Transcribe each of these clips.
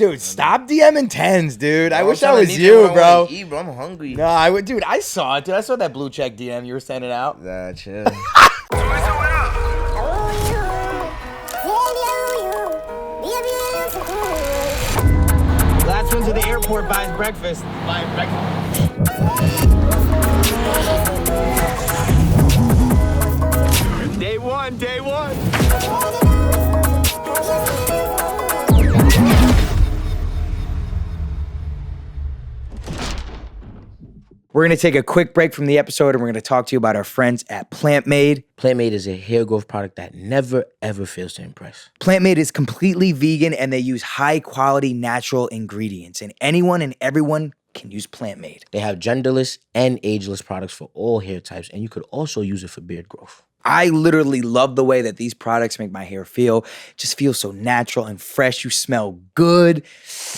Dude, stop DMing 10s, dude. I Bro, wish I'm that trying to was leave you you, where I bro. wanna eat, bro. I'm hungry. No, I would, dude. I saw it, dude. I saw that blue check DM you were sending out. Nah, chill. Last one to the airport buys breakfast. Day one. We're going to take a quick break from the episode and we're going to talk to you about our friends at Plant Made. Plant Made is a hair growth product that never, ever fails to impress. Plant Made is completely vegan and they use high quality natural ingredients. And anyone and everyone can use Plant Made. They have genderless and ageless products for all hair types, and you could also use it for beard growth. I literally love the way that these products make my hair feel. It just feels so natural and fresh. You smell good.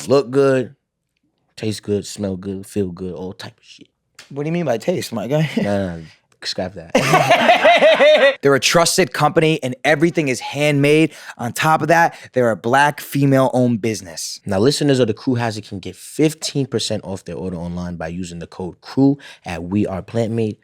Look good, taste good, smell good, feel good, all type of shit. What do you mean by taste, my guy? Nah, scrap that. They're a trusted company and everything is handmade. On top of that, they're a Black female-owned business. Now, listeners of the Crew Hazard can get 15% off their order online by using the code CREW at weareplantmade.com.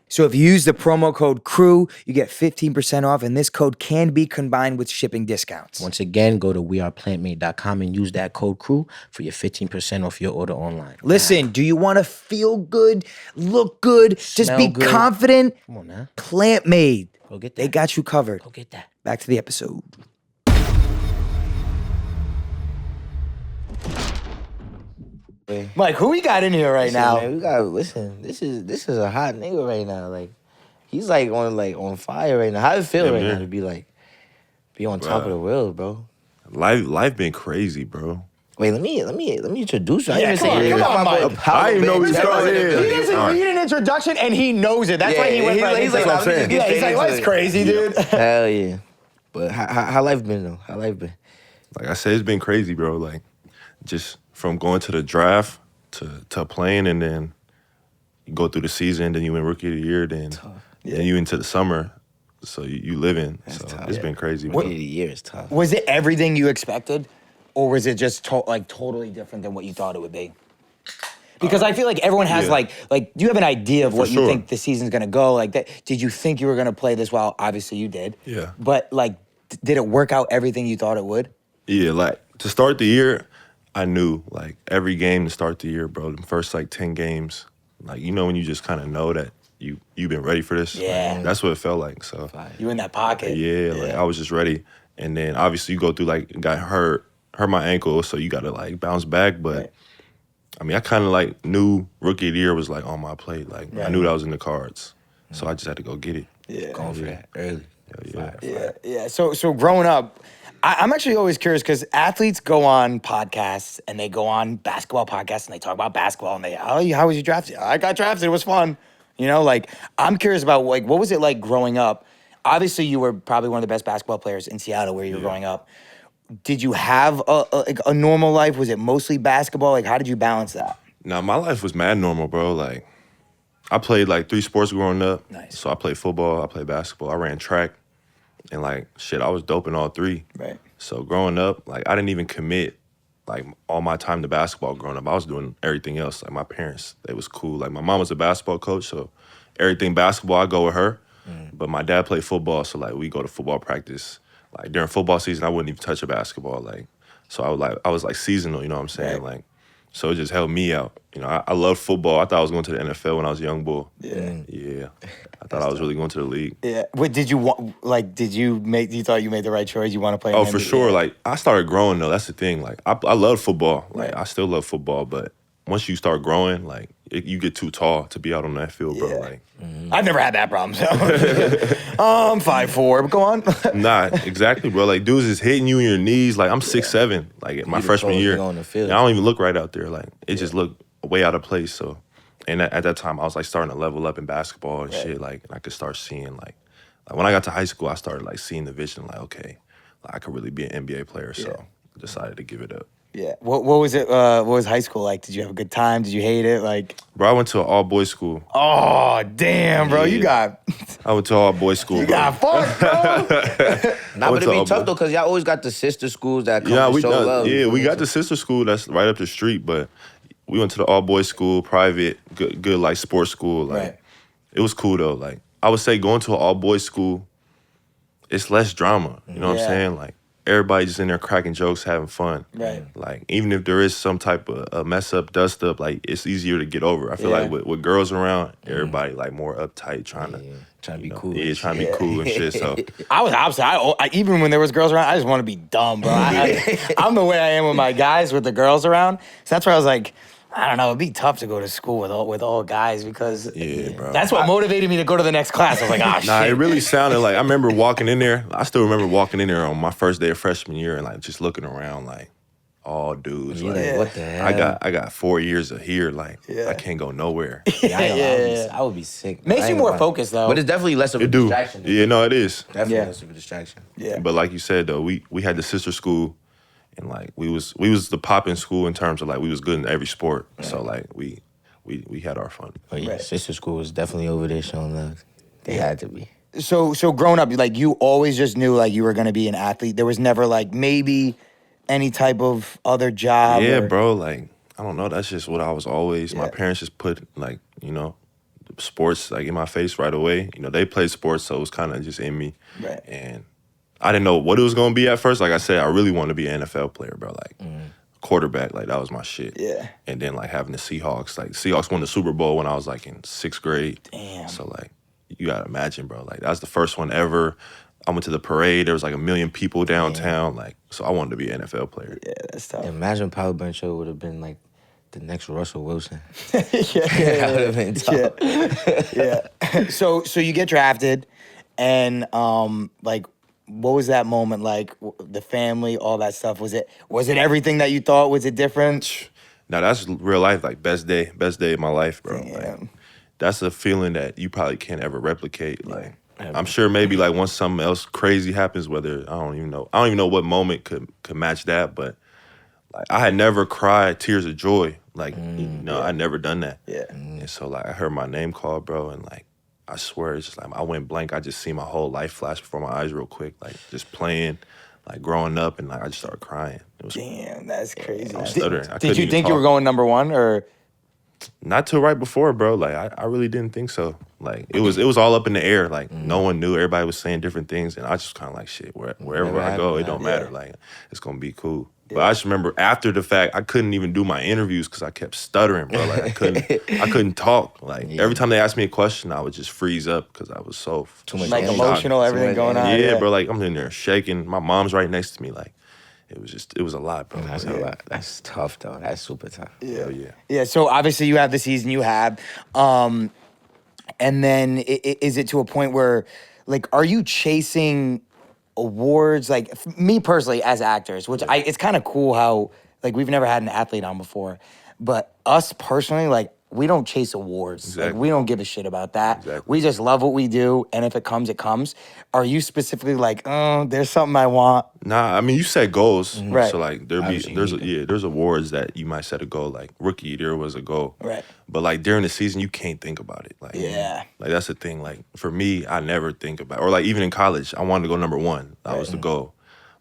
So if you use the promo code CREW, you get 15% off, and this code can be combined with shipping discounts. Once again, go to weareplantmade.com and use that code CREW for your 15% off your order online. Listen, do you want to feel good, look good, just Smell be good? confident? Come on now. Plant Made. Go get that. They got you covered. Go get that. Back to the episode. Mike, who we got in here right now? Man, we gotta listen. This is a hot nigga right now. Like, he's on fire right now. How it feel right now to be on top of the world, bro? Life been crazy, bro. Wait, let me introduce you. I Yeah, didn't come on, say come on, Mike. I didn't know we started. He doesn't need an introduction, and he knows it. That's why he went right into it. what I'm saying. Yeah, he's like, what's crazy, dude? Hell yeah. But how life been though? How life been? Like I said, it's been crazy, bro. Like, just from going to the draft to playing, and then you go through the season, then you win Rookie of the Year, then you into the summer. So you living. So tough. it's been crazy, bro. Rookie of the Year is tough. Was it everything you expected, or was it just totally different than what you thought it would be? Because I feel like everyone has yeah. like you have an idea of what you sure. think the season's gonna go like. That did you think you were gonna play this well? Obviously you did. Yeah. But like, did it work out everything you thought it would? Yeah, like to start the year, I knew like every game to start the year, bro. The first like 10 games, like when you just kind of know that you've been ready for this. Yeah. That's what it felt like. So You in that pocket? yeah, like I was just ready. And then obviously you go through like got hurt my ankle, so you got to like bounce back. But Right. I mean, I kind of like knew Rookie of the Year was like on my plate. Like I knew that was in the cards, so I just had to go get it. Yeah. Going for that early. Yeah. So growing up, I'm actually always curious because athletes go on podcasts and they go on basketball podcasts and they talk about basketball and how was you drafted? I got drafted. It was fun. Like I'm curious about like what was it like growing up? Obviously, you were probably one of the best basketball players in Seattle where you were growing up. Did you have a normal life? Was it mostly basketball? Like how did you balance that? Now my life was mad normal, bro. Like I played like 3 sports growing up. Nice. So I played football, I played basketball, I ran track, and like shit, I was dope in all 3. Right. So growing up, like I didn't even commit like all my time to basketball growing up. I was doing everything else. Like my parents, they was cool. Like my mom was a basketball coach, so everything basketball, I go with her. But my dad played football, so like we go to football practice. Like during football season, I wouldn't even touch a basketball. Like so I was like seasonal, you know what I'm saying? Right. Like so it just helped me out. I love football. I thought I was going to the NFL when I was a young boy. Yeah. I thought I was really going to the league. Yeah. What did you want? Like, you thought you made the right choice? You want to play? Oh, in for NBA? sure. Like, I started growing, though. That's the thing. Like, I love football. Like, Right. I still love football. But once you start growing, like, you get too tall to be out on that field, bro. Yeah. Like, I've never had that problem. So I'm 5'4", but go on. nah, exactly, bro. Like, dudes is hitting you in your knees. Like, I'm 6'7", like, in my the freshman tallest year. nigga on the field. And I don't even look right out there. Like, it just looked way out of place. So, and at that time, I was, like, starting to level up in basketball and shit. Like, and I could start seeing, like, when I got to high school, I started, like, seeing the vision, like, okay, like, I could really be an NBA player. So, I decided to give it up. Yeah. What was it? What was high school like? Did you have a good time? Did you hate it? Like, Bro, I went to an all-boys school. oh damn, bro, you Yeah. got I went to all-boys school, you bro. got fucked, bro. Nah, but went it to be all tough boys. though, cause y'all always got the sister schools that come Yeah, to show love. yeah, you we feel got me? the sister school that's right up the street, but we went to the all-boys school, private, good like sports school. Like, Right. it was cool though. Like, I would say going to an all-boys school, it's less drama. You know what Yeah. I'm saying? Like, everybody just in there cracking jokes, having fun. Right. Like, even if there is some type of a mess up, dust up, like, it's easier to get over. I feel Yeah. like with girls around, everybody like more uptight, trying to Trying to be you know, cool. Yeah, and trying to shit. be cool and shit. So I was opposite. Even when there was girls around, I just want to be dumb, bro. I'm the way I am with my guys, with the girls around. So that's why I was like, I don't know. It'd be tough to go to school with all guys because yeah, bro. that's what motivated me to go to the next class. I was like, ah, shit. Nah, it really sounded like I remember walking in there. I still remember walking in there on my first day of freshman year and like just looking around like all dudes. You Like, like, what the hell? I got 4 years of here. Like Yeah. I can't go nowhere. Yeah, Yeah. I would be sick. Makes I you ain't more gonna lie. focused, though. But it's definitely less of a It do. distraction. Yeah, no, it is. Definitely Yeah. less of a distraction. Yeah. But like you said though, we had the sister school, and like we was the poppin' school in terms of like we was good in every sport. So like we had our fun. But yeah, Right. sister school was definitely over there showing love. They had to be. So growing up, like you always just knew like you were gonna be an athlete. There was never like maybe any type of other job. Yeah, or- bro. Like I don't know. That's just what I was always. My Yeah. parents just put like sports like in my face right away. They played sports, so it was kind of just in me. Right. And I didn't know what it was gonna be at first. Like I said, I really wanted to be an NFL player, bro. Like quarterback, like that was my shit. Yeah. And then like having the Seahawks, like Seahawks won the Super Bowl when I was like in 6th grade. Damn. So like you gotta imagine, bro. Like that was the first one ever. I went to the parade. There was like 1 million people downtown. Like so, I wanted to be an NFL player. Yeah, that's tough. Imagine Paolo Banchero would have been like the next Russell Wilson. yeah, That would have been tough. yeah. So you get drafted, and like, what was that moment like? The family, all that stuff. Was it everything that you thought? Was it different? Now that's real life, like best day of my life, bro. Damn. Like that's a feeling that you probably can't ever replicate. Like I'm sure maybe like once something else crazy happens, whether I don't even know what moment could match that, but like I had never cried tears of joy. Like I'd never done that. Yeah. And so like I heard my name called, bro, and like I swear it's just like I went blank. I just see my whole life flash before my eyes real quick, like just playing, like growing up, and like I just started crying. It was Damn, that's crazy. I was stuttering. I Did couldn't you even think you were talk. going number one or? Not till right before, bro. Like I really didn't think so. Like it was all up in the air. Like no one knew. Everybody was saying different things, and I just kind of like shit. Wherever Never I go, happened, it don't yeah. matter. Like it's gonna be cool. But I just remember after the fact, I couldn't even do my interviews because I kept stuttering, bro. Like I couldn't talk. Like every time they asked me a question, I would just freeze up because I was so Too much Like energy. emotional, Too everything much going on. Yeah, bro. Like I'm in there shaking. My mom's right next to me. Like it was a lot, bro. That's a lot. That's tough though. That's super tough. Hell yeah. Yeah, so obviously you have the season you have, and then is it to a point where, like, are you chasing awards? Like me personally, as actors, which it's kind of cool how like we've never had an athlete on before, but us personally, like we don't chase awards. Like Exactly. we don't give a shit about that. Exactly. We just love what we do, and if it comes, it comes. Are you specifically like, oh, there's something I want? Nah, I mean you set goals, Right. So like Obviously, there's awards that you might set a goal. Like rookie year was a goal, Right. But like during the season, you can't think about it. Like Yeah. like that's the thing. Like for me, I never think about, or like even in college, I wanted to go number one. That was the goal,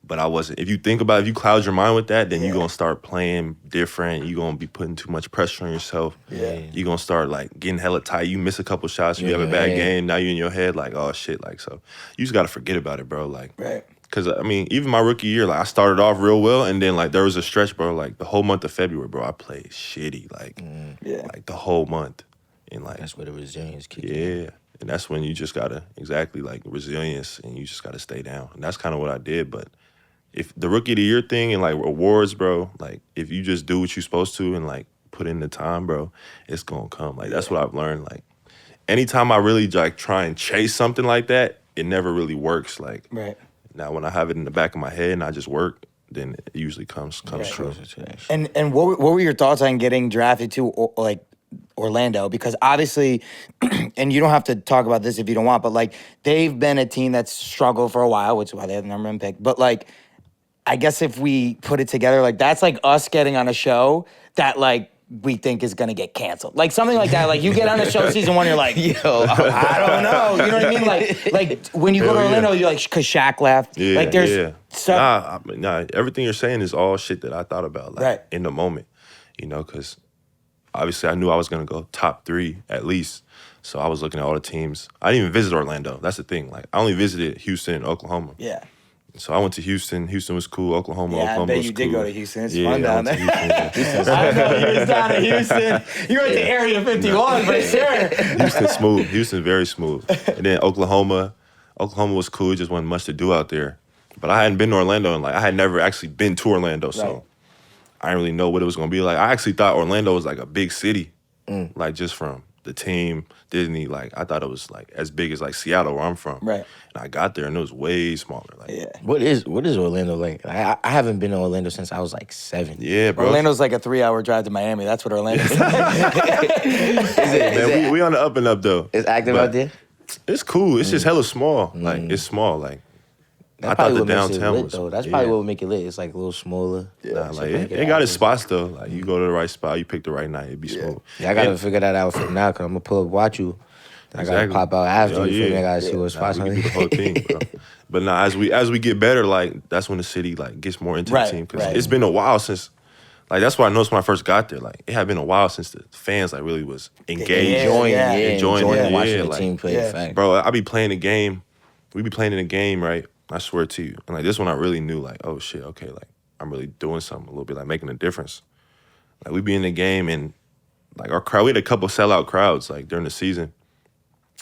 but I wasn't. If you think about it, if you cloud your mind with that, then you're gonna start playing different. You're gonna be putting too much pressure on yourself. Yeah. You're gonna start like getting hella tight. You miss a couple shots, you have a bad game. Now you're in your head like, oh shit, like so. You just gotta forget about it, bro. Like. Right. Cause I mean, even my rookie year, like I started off real well, and then like there was a stretch, bro. Like the whole month of February, bro, I played shitty, like, Yeah. like the whole month, and like, That's where the resilience kicks in. yeah, and that's when you just gotta like resilience, and you just gotta stay down, and that's kind of what I did. But if the rookie of the year thing and like awards, bro, like if you just do what you're supposed to and like put in the time, bro, it's gonna come. Like that's what I've learned. Like anytime I really like try and chase something like that, it never really works. Like. Right. Now, when I have it in the back of my head and I just work, then it usually comes true. Closer to that shit. And what were your thoughts on getting drafted to like Orlando? Because obviously, and you don't have to talk about this if you don't want, but like they've been a team that's struggled for a while, which is why they have the number one pick. But like I guess if we put it together, like that's like us getting on a show that like we think is gonna get canceled. Like something like that. Like you get on a show season 1, you're like, yo, I don't know. You know what I mean? Like when you go to Orlando, you're like, cause Shaq left. Yeah, like there's stuff. Nah, everything you're saying is all shit that I thought about like in the moment. You know, because obviously I knew I was gonna go top 3 at least. So I was looking at all the teams. I didn't even visit Orlando. That's the thing. Like I only visited Houston and Oklahoma. Yeah. So I went to Houston. Houston was cool. Oklahoma I bet you was did cool. go to Houston. It's yeah, fun down there. I know you was down in Houston. You went to Area 51, but sure. Houston smooth. Houston very smooth. And then Oklahoma was cool. It just wasn't much to do out there. But I hadn't been to Orlando, and like I had never actually been to Orlando, so I didn't really know what it was gonna be like. I actually thought Orlando was like a big city, like just from the team, Disney. Like I thought it was like as big as like Seattle, where I'm from. Right. And I got there, and it was way smaller. Like, What is Orlando like? I haven't been to Orlando since I was like 7. Yeah, bro. Orlando's like a 3-hour drive to Miami. That's what Orlando's like. Man, we on the up and up though. It's active out there? It's cool. It's just hella small. Like it's small. Like I thought the downtown was. Though. That's probably what would make it lit. It's like a little smaller. Nah, like it got its spots though. Like you go to the right spot, you pick the right night, it'd be smooth. Yeah, I gotta figure that out from now because I'm gonna pull up, watch you. I gotta pop out after you. Feel me? I gotta see what spots. We can do the whole thing, bro. But now as we get better, like that's when the city like gets more into the team because it's been a while since. Like that's what I noticed when I first got there. Like it had been a while since the fans like really was engaged, enjoying watching the team play. Bro, I be playing a game. We be playing in a game, right? I swear to you. And like this one I really knew like, oh shit, okay, like I'm really doing something a little bit, like making a difference. Like we be in the game and like our crowd, we had a couple sellout crowds like during the season.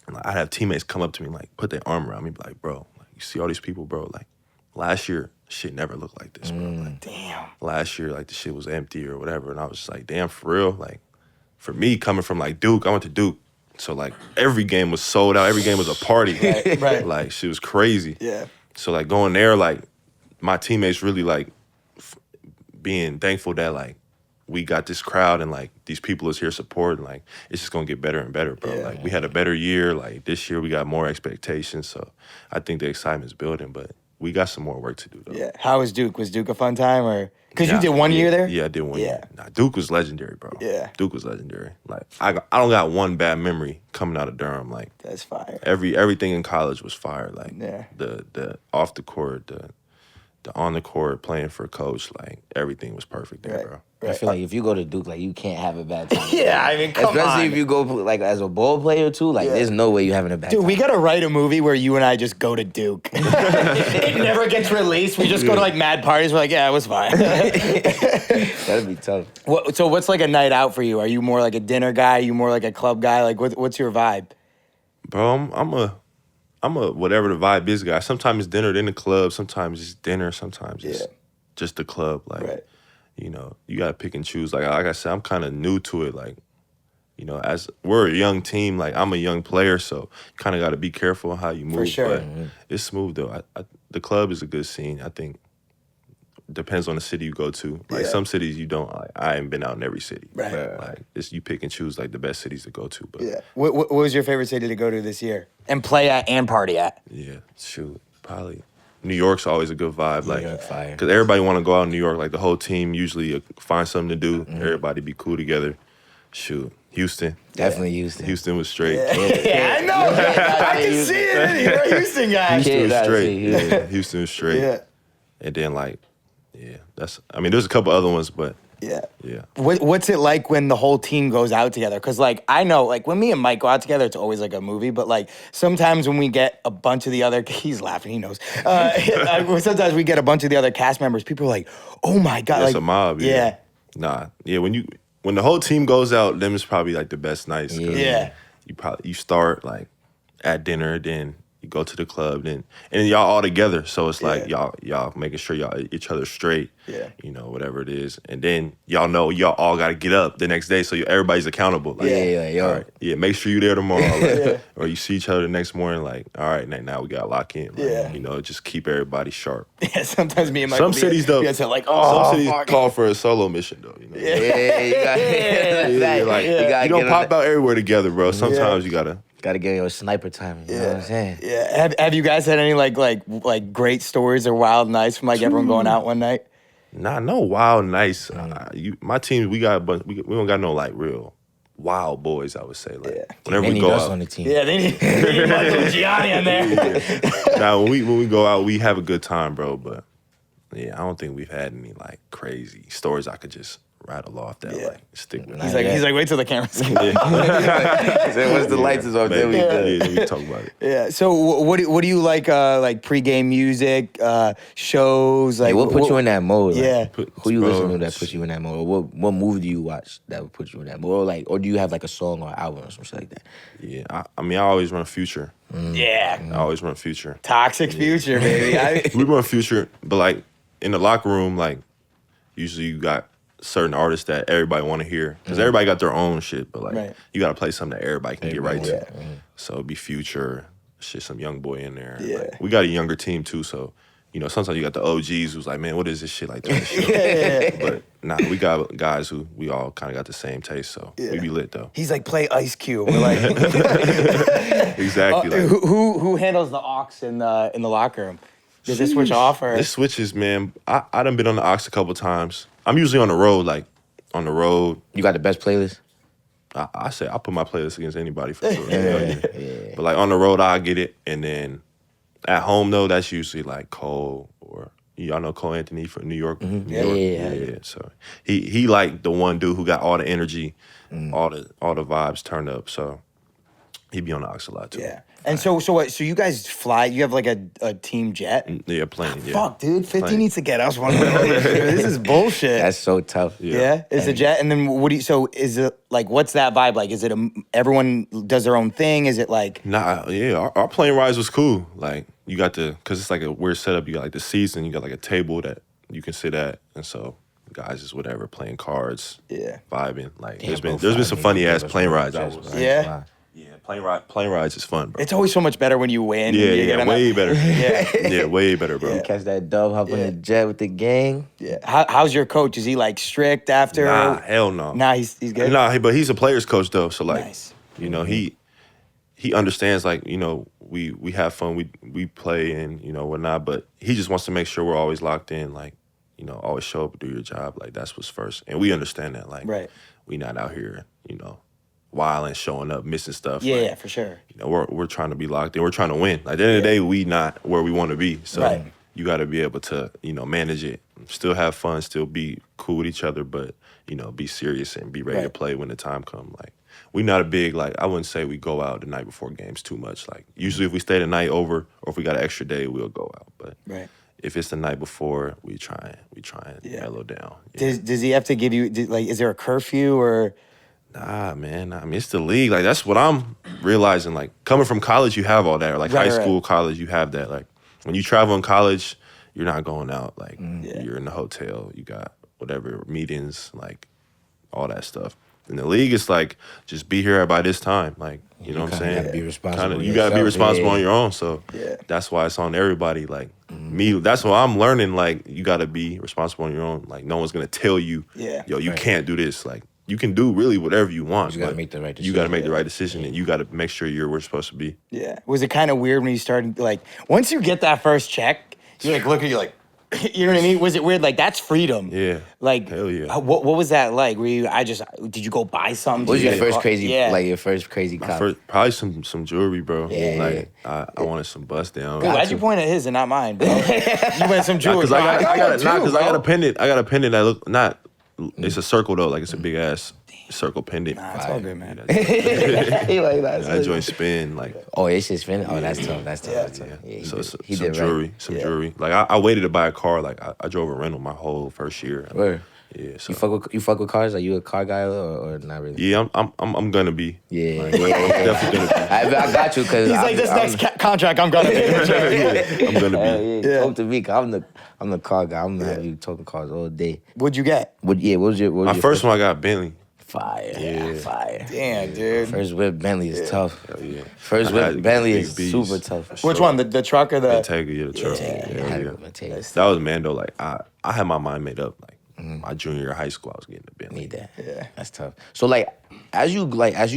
And like, I'd have teammates come up to me and like put their arm around me, be like, bro, like, you see all these people, bro, like last year shit never looked like this, bro. Like, damn. Last year, like the shit was empty or whatever. And I was just like, damn, for real? Like for me coming from like Duke, I went to Duke. So like every game was sold out. Every game was a party. Right. Like shit was crazy. Yeah. So like going there, like my teammates really like being thankful that like we got this crowd and like these people is here supporting. Like it's just gonna get better and better, bro. Like we had a better year. Like this year we got more expectations. So I think the excitement's building, but we got some more work to do though. Yeah. How was Duke? Was Duke a fun time or? Because you did 1 year there? Yeah, I did 1 year. Nah, Duke was legendary, bro. Yeah. Duke was legendary. Like I don't got one bad memory coming out of Durham. Like that's fire. Everything in college was fire. Like the off the court, the on the court playing for a coach, like everything was perfect there, bro. I feel like if you go to Duke, like you can't have a bad time. Yeah, I mean, come on. Especially if you go like as a ball player too. Like there's no way you having a bad time. Dude, we gotta write a movie where you and I just go to Duke. It never gets released. We just go to like mad parties. We're like, yeah, it was fine. That'd be tough. So what's like a night out for you? Are you more like a dinner guy? Are you more like a club guy? Like what's your vibe? Bro, I'm a whatever the vibe is guy. Sometimes it's dinner, then the club. Sometimes it's dinner. Sometimes it's just the club. Like, you know, you gotta pick and choose. Like I said, I'm kind of new to it. Like, you know, as we're a young team, like I'm a young player, so you kind of got to be careful how you move. For sure. But it's smooth though. The club is a good scene. I think depends on the city you go to. Like some cities you don't. Like, I ain't been out in every city. Right. Like it's you pick and choose like the best cities to go to. But what was your favorite city to go to this year and play at and party at? Yeah, shoot, probably. New York's always a good vibe, like, fire. Because everybody want to go out in New York. Like the whole team usually find something to do. Everybody be cool together. Shoot, Houston. Definitely Houston. Houston was straight. Yeah, I know. I can see it. You're a Houston guy. Houston was straight. Yeah, Houston was straight. Yeah. And then there's a couple other ones, but yeah. Yeah. What's it like when the whole team goes out together? Because, like, I know, like, when me and Mike go out together, it's always like a movie. But, like, sometimes when we get a bunch of the other, he's laughing, he knows. Sometimes we get a bunch of the other cast members, people are like, oh my God. It's like, a mob. Yeah. Nah. Yeah. When the whole team goes out, them is probably like the best nights. Yeah. You start like at dinner, then you go to the club, and y'all all together. So it's like y'all making sure y'all each other straight. Yeah. You know, whatever it is. And then y'all know y'all all got to get up the next day, so everybody's accountable. Like, all right. Yeah, make sure you there tomorrow. Like, or you see each other the next morning, like, all right, now we got to lock in. Like, you know, just keep everybody sharp. Yeah, sometimes me and Mike some cities, though, like, some cities call for a solo mission, though. You know? You got you don't pop out everywhere together, bro. Sometimes you got to Gotta get your sniper time. You know what I'm saying? Yeah. Have you guys had any like great stories or wild nights from like everyone going out one night? Nah, no wild nights. My team, we got a bunch. We don't got no like real wild boys. I would say like whenever They we need go us out. on the team. Yeah, they need Michael Gianni in there. Nah, when we go out, we have a good time, bro. But yeah, I don't think we've had any like crazy stories I could just rattle off that like stick with. He's like, wait till the cameras come. He said, once the lights is off, then we good. Yeah, we talk about it. Yeah. So what do you like pregame music, shows? Like Like, what put you in that mode? Like, Yeah. who you listen to that puts you in that mode? Or what movie do you watch that would put you in that mode? Or do you have like a song or an album or some shit like that? Yeah, I mean, I always run Future. Yeah. I always run Future. Toxic Future, baby. We run Future, but like in the locker room, like usually you got certain artists that everybody want to hear because everybody got their own shit, but like you got to play something that everybody can get right to. So it'd be Future, shit, some young boy in there. Yeah. Like, we got a younger team too, so you know sometimes you got the OGs who's like, man, what is this shit like? That But nah, we got guys who we all kind of got the same taste, so we be lit though. He's like, play Ice Cube. We're like, Exactly. Like, who handles the aux in the locker room? Does this switch off or? This switches, man. I done been on the aux a couple times. I'm usually on the road, like on the road. You got the best playlist? I say I put my playlist against anybody for sure. But like on the road, I get it, and then at home though, that's usually like Cole or y'all know Cole Anthony from New York. New York. Yeah. So he like the one dude who got all the energy, all the vibes turned up. So he be on the aux a lot too. Yeah. And so what? So you guys fly? You have like a team jet? Yeah, plane. Yeah. Fuck, dude. 50 needs to get us one. This is bullshit. That's so tough. Yeah, it's a jet, and then what do you? So is it like what's that vibe like? Is it everyone does their own thing? Is it like? Nah, yeah, our plane rides was cool. Like you got cause it's like a weird setup. You got like the seats, and you got like a table that you can sit at, and so guys is whatever playing cards, vibing. Like there's been some funny ass plane rides. Yeah. Yeah, plane rides is fun, bro. It's always so much better when you win. Yeah, way better. Yeah, way better, bro. You catch that dub, hop on the jet with the gang. Yeah. How's your coach? Is he like strict after? Nah, hell no. Nah, he's good. Nah, but he's a player's coach though, so like, Nice. you know, he understands like, you know, we have fun, we play and you know whatnot, but he just wants to make sure we're always locked in, like, you know, always show up, do your job, like that's what's first, and we understand that, like, we not out here, you know, wilding, showing up, missing stuff. Yeah, like, yeah, for sure. You know, we're trying to be locked in. We're trying to win. Like, at the end of the day, we not where we want to be. So you got to be able to, you know, manage it, still have fun, still be cool with each other, but, you know, be serious and be ready to play when the time comes. Like, we not a big, like, I wouldn't say we go out the night before games too much. Like, usually if we stay the night over or if we got an extra day, we'll go out. But if it's the night before, we try and mellow down. Yeah. Does he have to give you, like, is there a curfew or? Nah, man. I mean, it's the league. Like, that's what I'm realizing. Like, coming from college, you have all that. Or, like, high school, college, you have that. Like, when you travel in college, you're not going out. Like, you're in the hotel. You got whatever, meetings, like, all that stuff. In the league, it's like, just be here by this time. Like, you know what I'm saying? You gotta be responsible. You gotta be responsible on your own. So that's why it's on everybody. Like, me, that's what I'm learning. Like, you gotta be responsible on your own. Like, no one's gonna tell you, yo, you can't do this. Like, you can do really whatever you want. You gotta make the right decision. You gotta make the right decision, and you gotta make sure you're where you're supposed to be. Yeah. Was it kind of weird when you started, like, once you get that first check, you like look at you like, you know what I mean? Was it weird? Like, that's freedom. Yeah. Like, hell yeah. What was that like? Were you, did you go buy something? What was your first crazy cop? Probably some jewelry, bro. Yeah. Like, I wanted some bust down. Dude, why'd you point at his and not mine, bro? You went some jewelry. Because I got a pendant. I got a pendant that look not. It's a circle though. Like, it's a big ass circle pendant. Nah, it's all good, man. That joint spin like. Oh, it's just spin. Oh, that's tough. That's tough. Yeah, so some jewelry, jewelry. Like, I waited to buy a car. Like, I drove a rental my whole first year. Where? Yeah. So. You fuck with cars? Are you a car guy or not really? Yeah, I'm gonna be. Yeah, like, definitely gonna be. I got you because he's like, this next contract, I'm gonna be. I'm gonna be. Talk to me, 'cause I'm the car guy. I'm gonna have you talking cars all day. What'd you get? What was your my first one? I got Bentley. Fire. Yeah. Fire. Damn, dude. First whip Bentley is tough. Hell yeah. First whip Bentley is super tough. Which one? The truck or the? Bottega, the truck. Yeah. That was Mando. Like, I had my mind made up. Like, my junior year of high school, I was getting a Bentley. Need that. Yeah. That's tough. So as you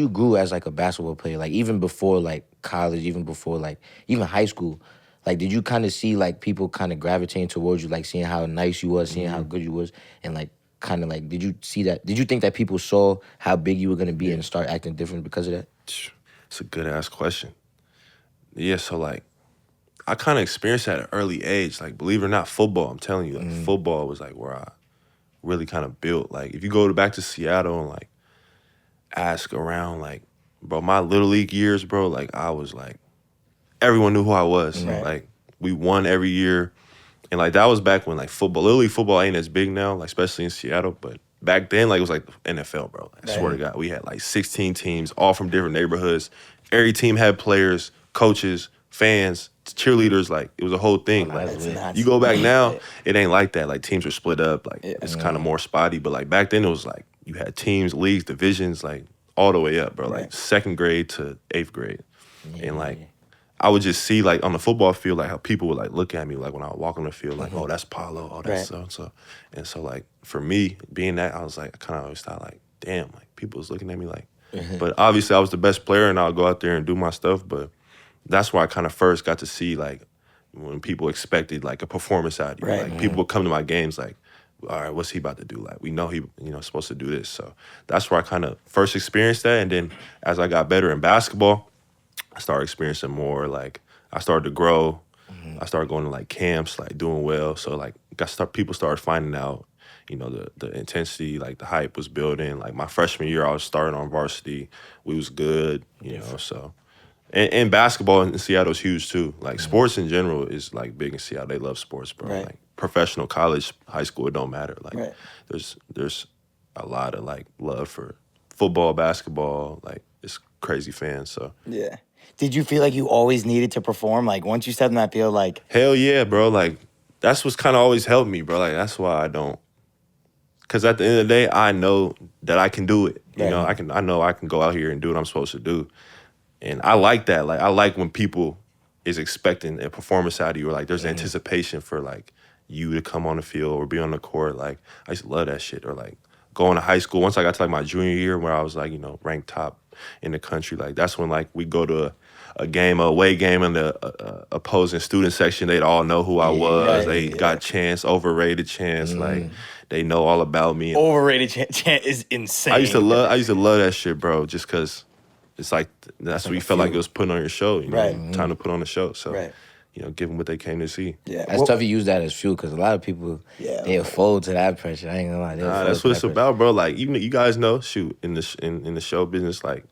grew as like a basketball player, like even before like college, even before like even high school, like did you kind of see like people kind of gravitating towards you, like seeing how nice you was, seeing how good you was, and like kind of like did you see that? Did you think that people saw how big you were gonna be and start acting different because of that? It's a good ass question. Yeah, so like I kind of experienced that at an early age. Like, believe it or not, football, I'm telling you, like football was like where I really kind of built. Like, if you go back to Seattle and like ask around, like, bro, my little league years, bro, like I was like, everyone knew who I was. Right. Like, we won every year. And like that was back when like little league football ain't as big now, like especially in Seattle. But back then, like it was like NFL, bro. I swear to God, we had like 16 teams, all from different neighborhoods. Every team had players, coaches, fans, cheerleaders. Like it was a whole thing. Like you go back now, it ain't like that. Like teams are split up. Like it's kind of more spotty. But like back then, it was like you had teams, leagues, divisions, like all the way up, bro. Like second grade to eighth grade, and like. I would just see like on the football field like how people would like look at me like when I would walk on the field like oh that's Paolo, oh that's so and so, and so like for me being that I was like I kind of always thought like damn like people was looking at me like, but obviously I was the best player and I'll go out there and do my stuff, but that's where I kind of first got to see like when people expected like a performance out of you, like people would come to my games like all right what's he about to do, like we know he supposed to do this, so that's where I kind of first experienced that, and then as I got better in basketball. I started experiencing more, like, I started to grow. I started going to, like, camps, like, doing well. So, like, people started finding out, the intensity, like, the hype was building. Like, my freshman year, I was starting on varsity. We was good, you know, so. And basketball in Seattle is huge, too. Like, sports in general is, like, big in Seattle. They love sports, bro. Like, professional, college, high school, it don't matter. Like, there's a lot of, like, love for football, basketball, like, it's crazy fans, so. Yeah. Did you feel like you always needed to perform? Like, once you stepped in that field, like... Hell yeah, bro. Like, that's what's kind of always helped me, bro. Like, that's why I don't... Because at the end of the day, I know that I can do it. You know, I know I can go out here and do what I'm supposed to do. And I like that. Like, I like when people is expecting a performance out of you, or, like, there's anticipation for, like, you to come on the field or be on the court. Like, I used to love that shit. Or, like, going to high school. Once I got to, like, my junior year where I was, like, ranked top in the country, like, that's when, like, we go to a game, a away game in the opposing student section, they'd all know who I was. They got chants, overrated chants, like they know all about me. Overrated chant is insane. I used to love that shit, bro. Just because it's like that's what you felt like it was putting on your show. Time to put on a show. So give them what they came to see. Yeah, that's tough to use that as fuel because a lot of people they fold to that pressure. I ain't gonna lie. That's what it's about, bro. Like even you guys know, shoot, in the show business, like.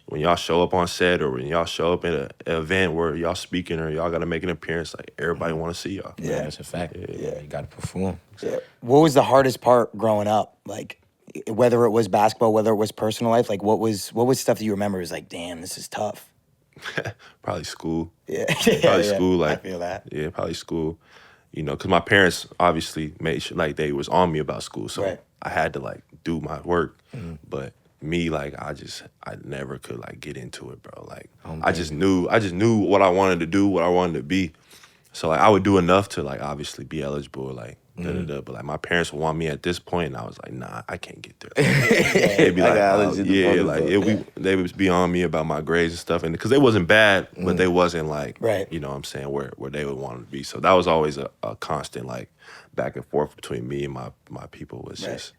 When y'all show up on set or when y'all show up at an event where y'all speaking or y'all got to make an appearance, like everybody want to see y'all. Yeah, that's a fact. Yeah, you got to perform. Yeah. What was the hardest part growing up? Like, whether it was basketball, whether it was personal life, like what was stuff that you remember was like, damn, this is tough. Probably school. Yeah, probably school. Like I feel that. Yeah, probably school. Because my parents obviously made sure like they was on me about school, so I had to like do my work, but. Me, like, I never could, like, get into it, bro. Like, I just knew what I wanted to do, what I wanted to be. So, like, I would do enough to, like, obviously be eligible, like, da-da-da. But, like, my parents would want me at this point, and I was like, nah, I can't get there. They'd be like, they would be on me about my grades and stuff. And because they wasn't bad, but they wasn't, like, you know what I'm saying, where they would want to be. So that was always a constant, like, back and forth between me and my people was just...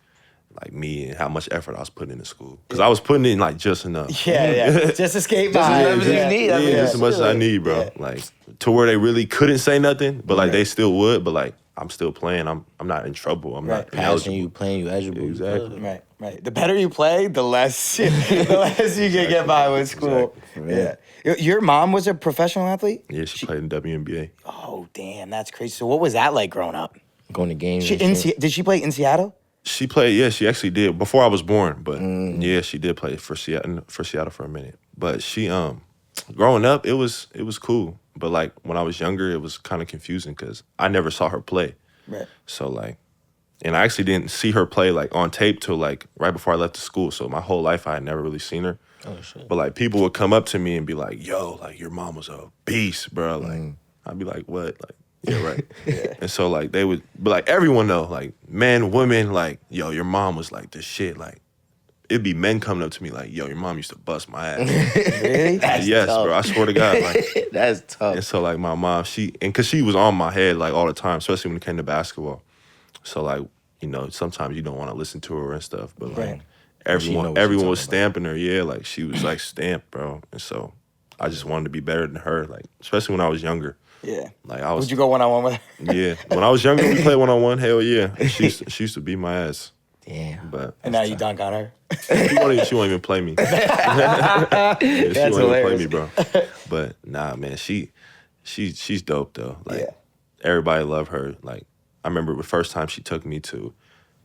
like me and how much effort I was putting into school. Because I was putting in like just enough. Yeah. Just to skate by. Just as you need. Just as much as I need, bro. Yeah. Like to where they really couldn't say nothing, but like they still would, but like I'm still playing. I'm not in trouble. I'm not passing you, playing you eligible. Exactly. Right. The better you play, the less you can get by with school. Exactly. Yeah. Your mom was a professional athlete? Yeah, she played in WNBA. Oh, damn, that's crazy. So what was that like growing up? Going to games. Did she play in Seattle? She played, she actually did before I was born. But yeah, she did play for Seattle for a minute. But she, growing up, it was cool. But like when I was younger, it was kind of confusing because I never saw her play. Right. So like, and I actually didn't see her play like on tape till like right before I left the school. So my whole life I had never really seen her. Oh shit. But like people would come up to me and be like, "Yo, like your mom was a beast, bro." Like I'd be like, "What?" Like. Yeah, right. And so like they would, but like everyone though, like men, women, like yo, your mom was like this shit. Like it'd be men coming up to me like, yo, your mom used to bust my ass. Really? Yes, tough. bro. I swear to God. Like, That's tough. and so like my mom, cause she was on my head like all the time, especially when it came to basketball. So like, you know, sometimes you don't want to listen to her and stuff, but like Right. She know what she everyone was talking stamping her. Yeah, like she was like stamped, bro. And so I just wanted to be better than her, like especially when I was younger. Yeah. Like I was. Would you go 1-on-1 with her? Yeah, when I was younger, we played 1-on-1. Hell yeah, she used to beat my ass. Damn. But And now you dunk on her? she won't even play me. Yeah, she That's won't even play hilarious. me, bro. But nah, man, she's dope though. Like Yeah. everybody love her. Like I remember the first time she took me to,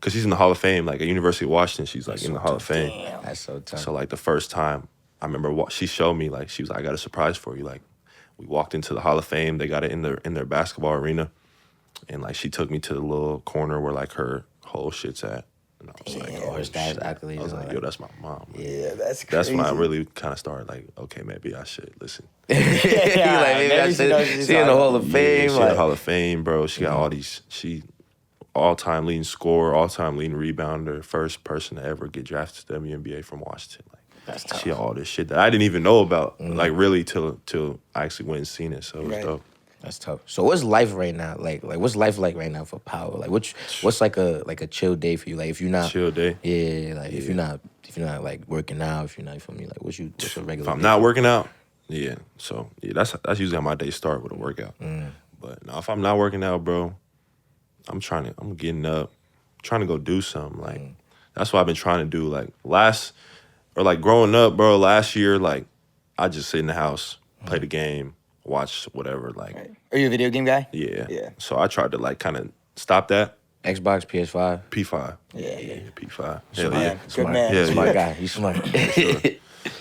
cause she's in the Hall of Fame. Like at University of Washington, she's like in the Hall of Fame. Damn. That's so tough. So like the first time, I remember she showed me like she was like, I got a surprise for you. Like we walked into the Hall of Fame. They got it in their basketball arena, and like she took me to the little corner where like her whole shit's at. And I was like, Or oh, her stats, shit. accolades. I was and like, all yo, that's my mom. Like, Yeah, that's crazy. that's when I really kind of started like, okay, maybe I should listen. that. Like, maybe I maybe she knows what should. she's She in the talking Hall of Yeah, Fame. she in Like, the Hall of Fame, bro. She got all these. She all-time leading scorer, all-time leading rebounder, first person to ever get drafted to the WNBA from Washington. Like That's tough. she had all this shit that I didn't even know about, like really till I actually went and seen it. So it was Right. dope. That's tough. So what's life right now? Like what's life like right now for Paolo? Like what's like a chill day for you? Like if you're not Chill day. Yeah, like if you're not like working out, if you're not, you feel me, like what's a regular If I'm day? not working out, yeah. So yeah, that's usually how my day start with a workout. But no, if I'm not working out, bro, I'm getting up, trying to go do something. Like that's what I've been trying to do. Like growing up, bro, last year, like I just sit in the house, play the game, watch whatever. Like Right. Are you a video game guy? yeah. Yeah. So I tried to like kind of stop that. Xbox, PS5. P5. Yeah. P5. Hell Man, yeah. good man. Yeah, Smart yeah. guy. He's smart.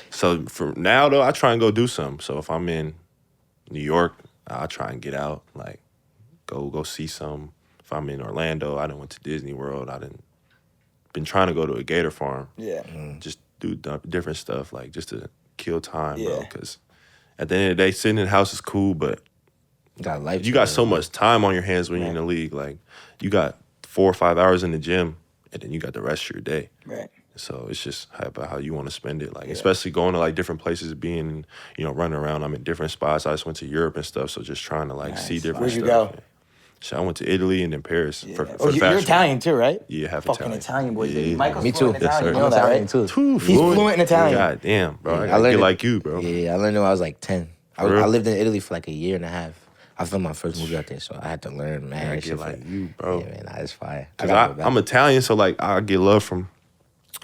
So for now though, I try and go do something. So if I'm in New York, I try and get out, like go see some. If I'm in Orlando, I done went to Disney World. Been trying to go to a gator farm. Yeah. Just do different stuff, like just to kill time, bro. Yeah. Because at the end of the day, sitting in the house is cool, but Got life. you got so much time on your hands when you're in Right. the league. Like you got 4 or 5 hours in the gym, and then you got the rest of your day. Right. So it's just about how you want to spend it. Like, especially going to like different places, being, running around. I'm in different spots. I just went to Europe and stuff. So just trying to like see Nice. different Where'd you stuff. go? So I went to Italy and then Paris for Yeah. the You're fashion. Italian too, right? Yeah, half Fucking Italian boys. Yeah. Michael's Me too. fluent Yes, Italian. sir. You know that, Italian right? too. He's fluent in Italian. God damn, bro. I I gotta learned get it. like you, bro. Yeah, I learned when I was like 10. I For real? lived in Italy for like a year and a half. I filmed my first movie out there, so I had to learn, man. I that get shit like for- you, bro. Yeah, man, that's fire. Cause gotta go back. I'm Italian, so like I get love from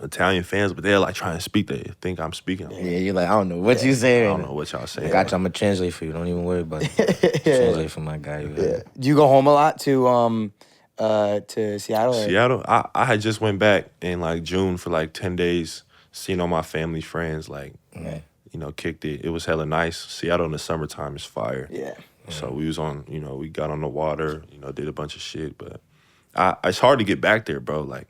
Italian fans, but they're like trying to speak. They think I'm speaking. Yeah, you're like, I don't know what you I saying. don't know what y'all saying. I got you. I'm gonna translate for you. Don't even worry about it. Translate for my guy. Yeah. Do you go home a lot to Seattle? Or? Seattle, I had just went back in like June for like 10 days, seeing all my family, friends, like, kicked it. It was hella nice. Seattle in the summertime is fire. Yeah. So we was on, we got on the water, did a bunch of shit. But it's hard to get back there, bro. Like,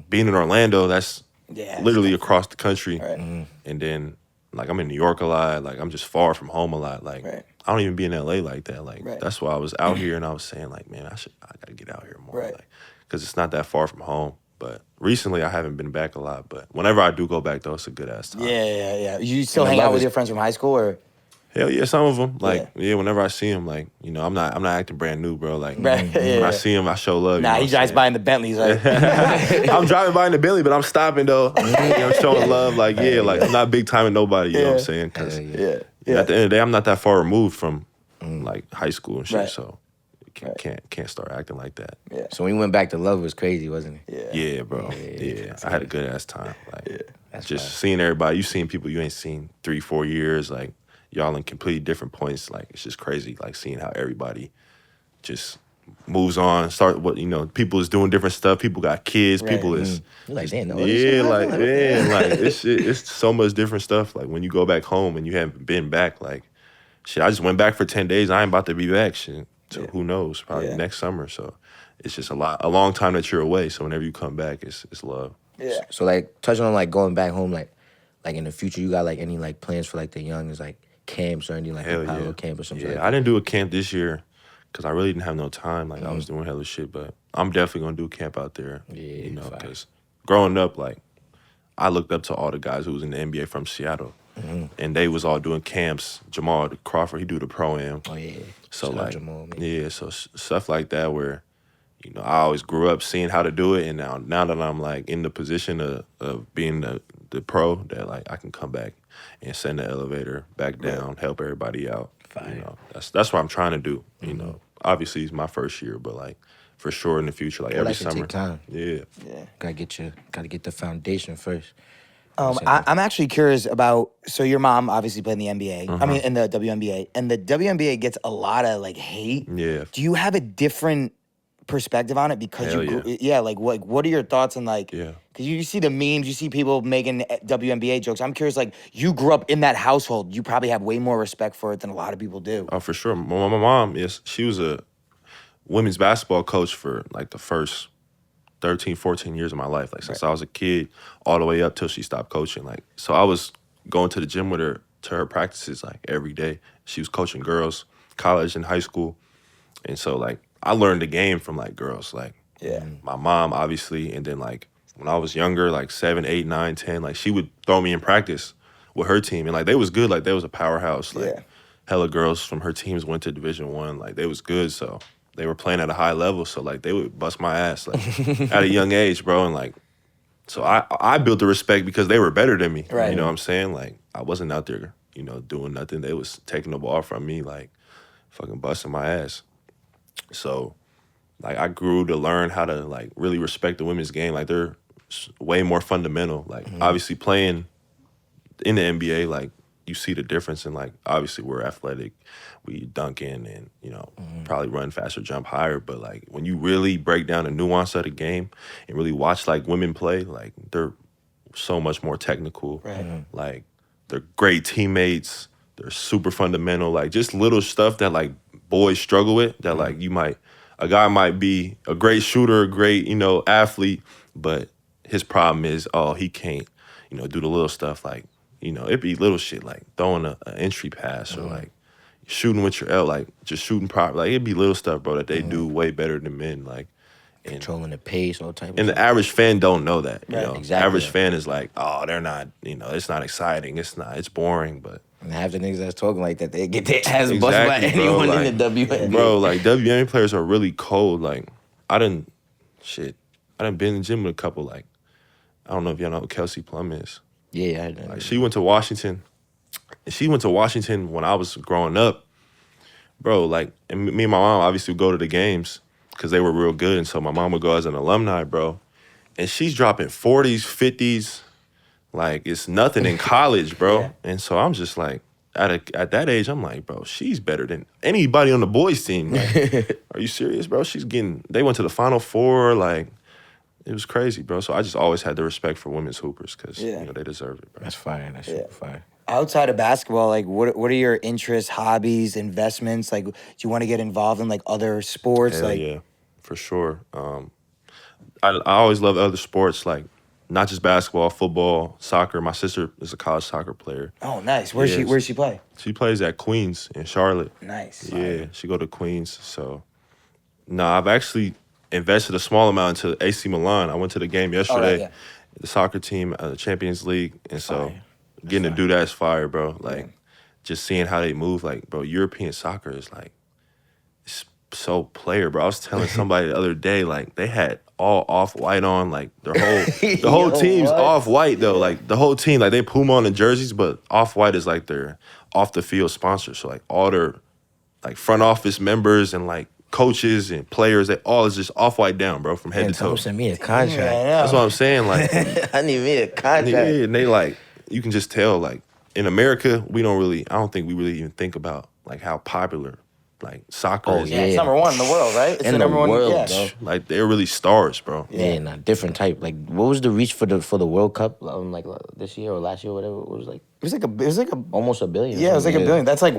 being in Orlando, that's Yeah. literally across the country. Right. And then, like, I'm in New York a lot. Like, I'm just far from home a lot. Like, Right. I don't even be in LA like that. Like, Right. that's why I was out here and I was saying, like, man, I gotta get out here more. Right. Like, because it's not that far from home. But recently, I haven't been back a lot. But whenever I do go back, though, it's a good ass time. Yeah. You still And I hang love out with it. your friends from high school, or? Hell yeah, some of them. Like, whenever I see them, like, I'm not acting brand new, bro. Like, Right, when yeah. I see them, I show love. Nah, you know he what I'm drives saying? by in the Bentleys. Like, I'm driving by in the Billy, but I'm stopping though. I'm showing love. Like, like I'm not big timing nobody. You know what I'm saying? Because yeah. at the end of the day, I'm not that far removed from like high school and shit. Right. So you can't start acting like that. Yeah. So when you went back to love, it was crazy, wasn't it? Yeah. Yeah, bro. Yeah, I had a good ass time. Like, That's just fire. seeing everybody. You seen people you ain't seen 3-4 years. Like, y'all in completely different points. Like, it's just crazy. Like, seeing how everybody just moves on. People is doing different stuff. People got kids. Right. People is. You're like, damn, all this shit Yeah, like, happened? man, like it's so much different stuff. Like when you go back home and you haven't been back, like shit. I just went back for 10 days. I ain't about to be back. Shit, so who knows? Probably Yeah. next summer. So it's just a long time that you're away. So whenever you come back, it's love. Yeah. So like touching on like going back home, like in the future, you got like any like plans for like the youngest, like camps or anything like Hell a Paolo yeah, camp or something? Yeah, like I didn't do a camp this year because I really didn't have no time. Like I was doing hella shit, but I'm definitely gonna do camp out there. Yeah, You know, fire. because growing up, like I looked up to all the guys who was in the NBA from Seattle, and they was all doing camps. Jamal Crawford, he do the pro-am. Oh yeah. So Shout out like, Jamal, man. yeah, so stuff like that where, you know, I always grew up seeing how to do it, and now that I'm like in the position of being the pro, that like I can come back and send the elevator back down, help everybody out. Fire. You know, that's what I'm trying to do. You know, obviously it's my first year, but like for sure in the future, like All every that should summer. take time. Yeah. Yeah. Gotta get the foundation first. I'm actually curious about. So your mom obviously played in the NBA. I mean, in the WNBA, and the WNBA gets a lot of like hate. Yeah. Do you have a different perspective on it because Hell you? Yeah. Like what are your thoughts on like? Yeah. Because you see the memes, you see people making WNBA jokes. I'm curious. Like you grew up in that household, you probably have way more respect for it than a lot of people do. Oh, for sure. My mom, yes, she was a women's basketball coach for like the first 13, 14 years of my life. Like since I was a kid all the way up till she stopped coaching. Like, so I was going to the gym with her to her practices like every day. She was coaching girls, college and high school. And so like I learned the game from like girls. Like my mom obviously, and then like when I was younger, like 7, 8, 9, 10, like she would throw me in practice with her team. And like they was good, like they was a powerhouse. Like hella girls from her teams went to Division I. Like they was good, so they were playing at a high level, so like they would bust my ass like at a young age, bro. And like, so I built the respect because they were better than me. Right. You know what I'm saying? Like I wasn't out there, you know, doing nothing. They was taking the ball from me, like fucking busting my ass. So like I grew to learn how to like really respect the women's game. Like they're way more fundamental. Like obviously playing in the NBA, like you see the difference in like obviously we're athletic, we dunk in and you know probably run faster, jump higher. But like when you really break down the nuance of the game and really watch like women play, like they're so much more technical. Right. Like they're great teammates. They're super fundamental. Like just little stuff that like boys struggle with. That like a guy might be a great shooter, a great athlete, but his problem is he can't do the little stuff like. It'd be little shit like throwing an entry pass or like shooting with your L, like just shooting proper. Like it'd be little stuff, bro, that they do way better than men. Like Controlling the pace, all type of and stuff. the average fan don't know that. You know, Exactly. average fan is like, oh, they're not. It's not exciting. It's boring. But And half the niggas that's talking like that, they get their ass busted by Exactly, bro, anyone like- in the WNBA. bro, like WNBA players are really cold. Like I done been in the gym with a couple. Like I don't know if y'all know who Kelsey Plum is. Yeah, I know. Like she went to Washington. She went to Washington when I was growing up, bro. Like, and me and my mom obviously would go to the games because they were real good, and so my mom would go as an alumni, bro. And she's dropping 40s, 50s, like it's nothing in college, bro. And so I'm just like, at that age, I'm like, bro, she's better than anybody on the boys team. Like, are you serious, bro? They went to the Final Four, like. It was crazy, bro. So I just always had the respect for women's hoopers because they deserve it, bro. That's fire. That's super fire. Outside of basketball, like what are your interests, hobbies, investments? Like, do you want to get involved in like other sports? Hell like, yeah, for sure. I always loved other sports, like not just basketball, football, soccer. My sister is a college soccer player. oh, nice. Where's Yes. she play? She plays at Queens in Charlotte. Nice. Yeah, she go to Queens. So, no, I've actually invested a small amount into AC Milan. I went to the game yesterday, yeah. the soccer team, the Champions League, and so getting to do that is fire, bro. Like, just seeing how they move, like, bro, European soccer is like, it's so player, bro. I was telling somebody the other day, like, they had all off-white on, like, the whole team's off-white, though. Like, the whole team, like, they Puma on the jerseys, but off-white is, like, their off-the-field sponsor. So, like, all their, like, front office members and, like, coaches and players, they all is just off-white down, bro, from head And to toe. someone sent me a contract. That's what I'm saying, like, I need me a contract. yeah, and they, like, you can just tell, like, in America, I don't think we really even think about, like, how popular, like, soccer is. Yeah, it's number one in the world, right? It's In the the number one. world, Yeah. bro. Like, they're really stars, bro. Yeah, nah, different type. Like, what was the reach for the World Cup? Like this year or last year, whatever. It was like It was like a almost $1 billion. yeah, it was like $1 billion. That's like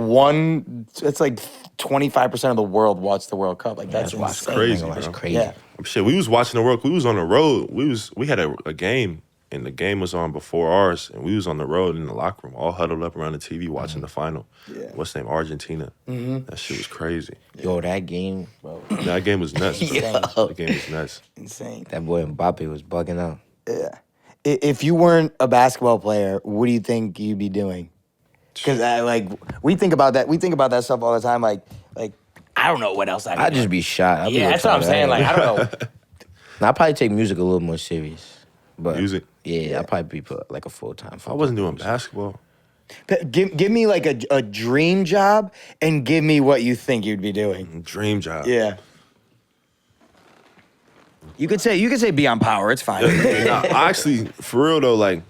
it's like 25% of the world watched the World Cup. Like that's That's insane. crazy, That's bro. crazy. Yeah. Shit, we was watching the World. We was on the road. We had a game and the game was on before ours, and we was on the road in the locker room, all huddled up around the TV watching the final. Yeah. What's the name? Argentina. That shit was crazy. Yo, that game, bro. That game was nuts, bro. Yo. That game was nuts. Insane. That boy Mbappe was bugging out. Yeah. If you weren't a basketball player, what do you think you'd be doing? Because we think about that. We think about that stuff all the time. Like I don't know what else I'd just be shot. Yeah, that's what I'm saying. Like I don't know. I'd probably take music a little more serious. But Music? Yeah, I'd probably be like a full-time. I wasn't doing basketball. But give me like a dream job and give me what you think you'd be doing. Dream job. Yeah. You could say be on Power. It's fine. Nah, actually, for real though, like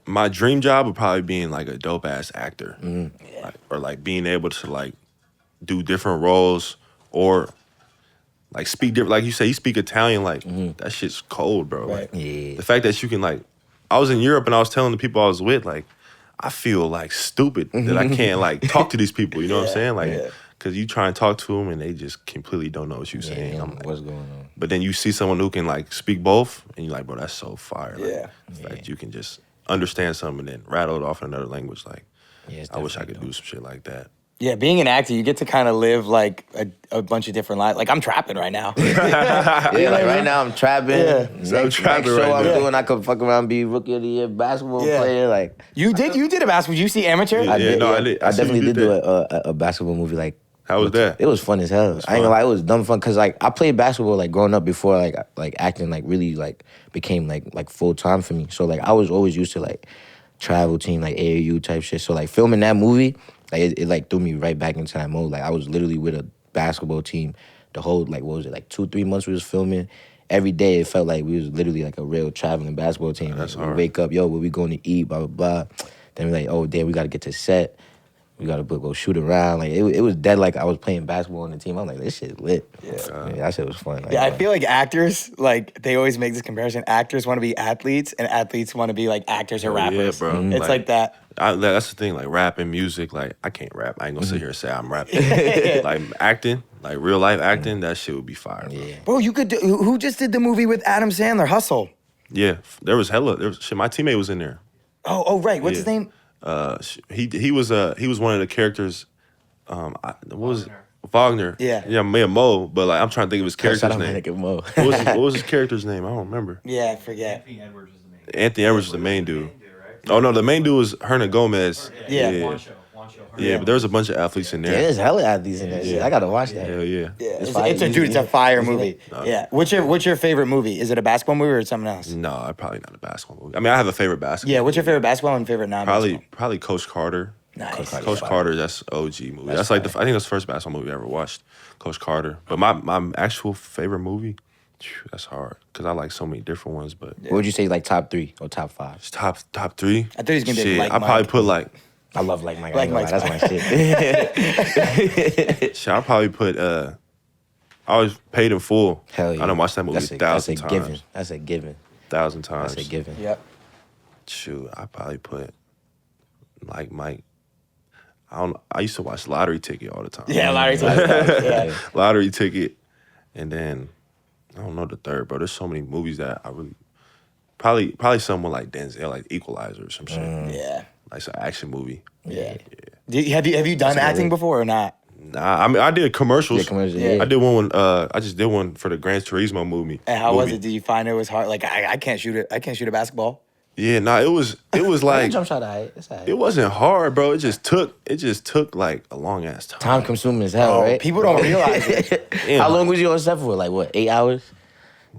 my dream job would probably being like a dope ass actor, or like being able to like do different roles or like speak different. Like you say, you speak Italian. Like that shit's cold, bro. Right. Like Yeah. the fact that you can like, I was in Europe and I was telling the people I was with like, I feel like stupid that I can't like talk to these people. You know what I'm saying? Like, cause you try and talk to them and they just completely don't know what you're saying. I'm like, What's going on? but then you see someone who can like speak both, and you're like, bro, that's so fire. Like, Yeah. the fact you can just understand something and then rattle it off in another language. Like, Yeah, it's I wish I definitely could do some shit like that. Yeah, being an actor, you get to kind of live like a bunch of different lives. Like I'm trapping right now. Yeah, like right now I'm trapping. Yeah. Next I'm trapping show right I'm now. doing, I could fuck around and be rookie of the year basketball player. Like You did a basketball. You see amateur? Yeah. I did. no, I did. I I see definitely you did did do a basketball movie. Like How was that? it was fun as hell. I ain't gonna lie, it was dumb fun because like I played basketball like growing up before like acting like really like became like full time for me. So like I was always used to like travel team like AAU type shit. So like filming that movie, like it like threw me right back into that mode. Like I was literally with a basketball team the whole like what was it like 2-3 months we was filming. Every day it felt like we was literally like a real traveling basketball team. That's like, hard. we wake up, yo, where we going to eat, blah blah blah. Then we like, oh damn, we gotta get to set. We gotta go shoot around. Like it was dead. Like I was playing basketball on the team. I'm like, this shit lit. Yeah, that shit was fun. Like, Yeah, I feel like actors, like, they always make this comparison. Actors want to be athletes, and athletes want to be, like, actors or Oh, yeah, rappers. bro. It's like that. That's the thing, like rapping, music, like I can't rap. I ain't gonna sit here and say I'm rapping. Like acting, like real life acting, that shit would be fire. Bro. yeah. Bro, you could do, who just did the movie with Adam Sandler, Hustle? Yeah, there was shit. My teammate was in there. Oh, right. What's his Yeah. name? He was one of the characters. What was it? Wagner? Yeah. Mo. But like I'm trying to think of his character's Shout out my name. nigga Mo. What was his character's name? I don't remember. Yeah, I forget. Anthony Edwards is the main. Anthony Edwards was the main dude. Oh no, the main dude was Hernan Gomez. Yeah. Juancho. Yeah, but there was a bunch of athletes in Yeah, there. there's hella athletes in that shit. I gotta watch that. Hell yeah. Yeah, It's it's, fire. it's a fire Isn't movie. it? Yeah. What's your favorite movie? Is it a basketball movie or something else? No, probably not a basketball movie. I mean, I have a favorite basketball. Yeah, what's your favorite basketball and favorite non-basketball? Probably Coach Carter. Nice. Coach Carter, that's OG movie. That's like I think that's the first basketball movie I ever watched. Coach Carter. But my actual favorite movie, that's hard because I like so many different ones. But What would you say like top 3 or top 5? it's top 3. I thought he was gonna be Shit, Like I probably Mike. put like I love Like Mike. Like Like Mike's That's my shit. shit. I probably put I always Paid in Full. Hell yeah. I done watched that movie That's 1,000 a given. times. That's a given. 1,000 times. That's a given. Yep. Shoot, I probably put like Mike. I used to watch Lottery Ticket all the time. Yeah, Larry. Yeah. Lottery Ticket, and then I don't know the third, bro. There's so many movies that I really probably someone like Denzel, like Equalizer or some shit, Yeah. like some action movie. Yeah. Have you done acting before or not? Nah, I mean I did commercials. Yeah, commercials, Yeah. yeah. I did one when I just did one for the Gran Turismo movie. And how was it? Did you find it was hard? Like I can't shoot it. I can't shoot a basketball. Yeah, nah, it was like jump shot, alright. It's alright. it wasn't hard, bro. It just took like a long ass time. Time consuming as hell, Oh, right? people don't realize it. Damn, How long was you on set for? Like what? 8 hours?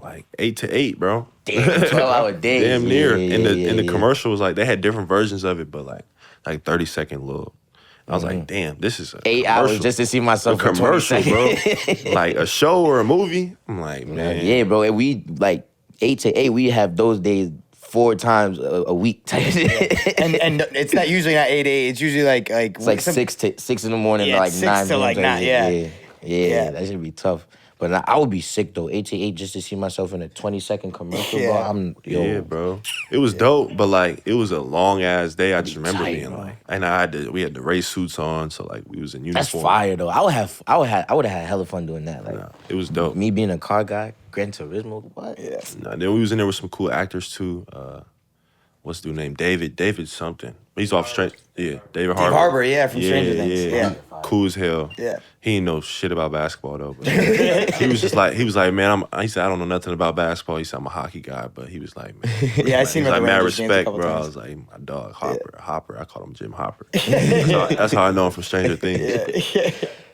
Like 8 to 8, bro. Damn, 12-hour days. Damn near. Yeah, in the yeah, in the yeah. commercials, like they had different versions of it, but like 30-second little. I was like, damn, this is a 8 hours commercial. just to see myself a for 20 commercial, bro. seconds. Like a show or a movie. I'm like, man, Yeah, bro. And we like 8 to 8. We have those days 4 times a week type shit. and it's not usually not 8 It's usually like It's like 6 in the morning Yeah, to like 6 9 to, like, p.m. 9, yeah. Yeah, Yeah. that should be tough. But I would be sick though. 8 to 8 just to see myself in a 20-second commercial, bro. Yeah. yeah, bro. It was dope, but like it was a long ass day. I just remember tight, being bro. like, and we had the race suits on, so like we was in uniform. That's fire though. I would have had hella fun doing that. Like Nah, it was dope. me being a car guy, Gran Turismo, what? Yeah. Nah, then we was in there with some cool actors too. what's the dude name? David something. He's off straight. Yeah, David Dave Harbour. Harbour, yeah, from Stranger Things. Yeah. Cool as hell. Yeah. He didn't know shit about basketball though. But he was like, man, he said, I don't know nothing about basketball. He said, I'm a hockey guy, but he was like, man. Yeah, I seen him like, at the mad Rangers games a respect, couple bro. I times. was like, my dog, Hopper. I called him Jim Hopper. That's how I know him from Stranger Things.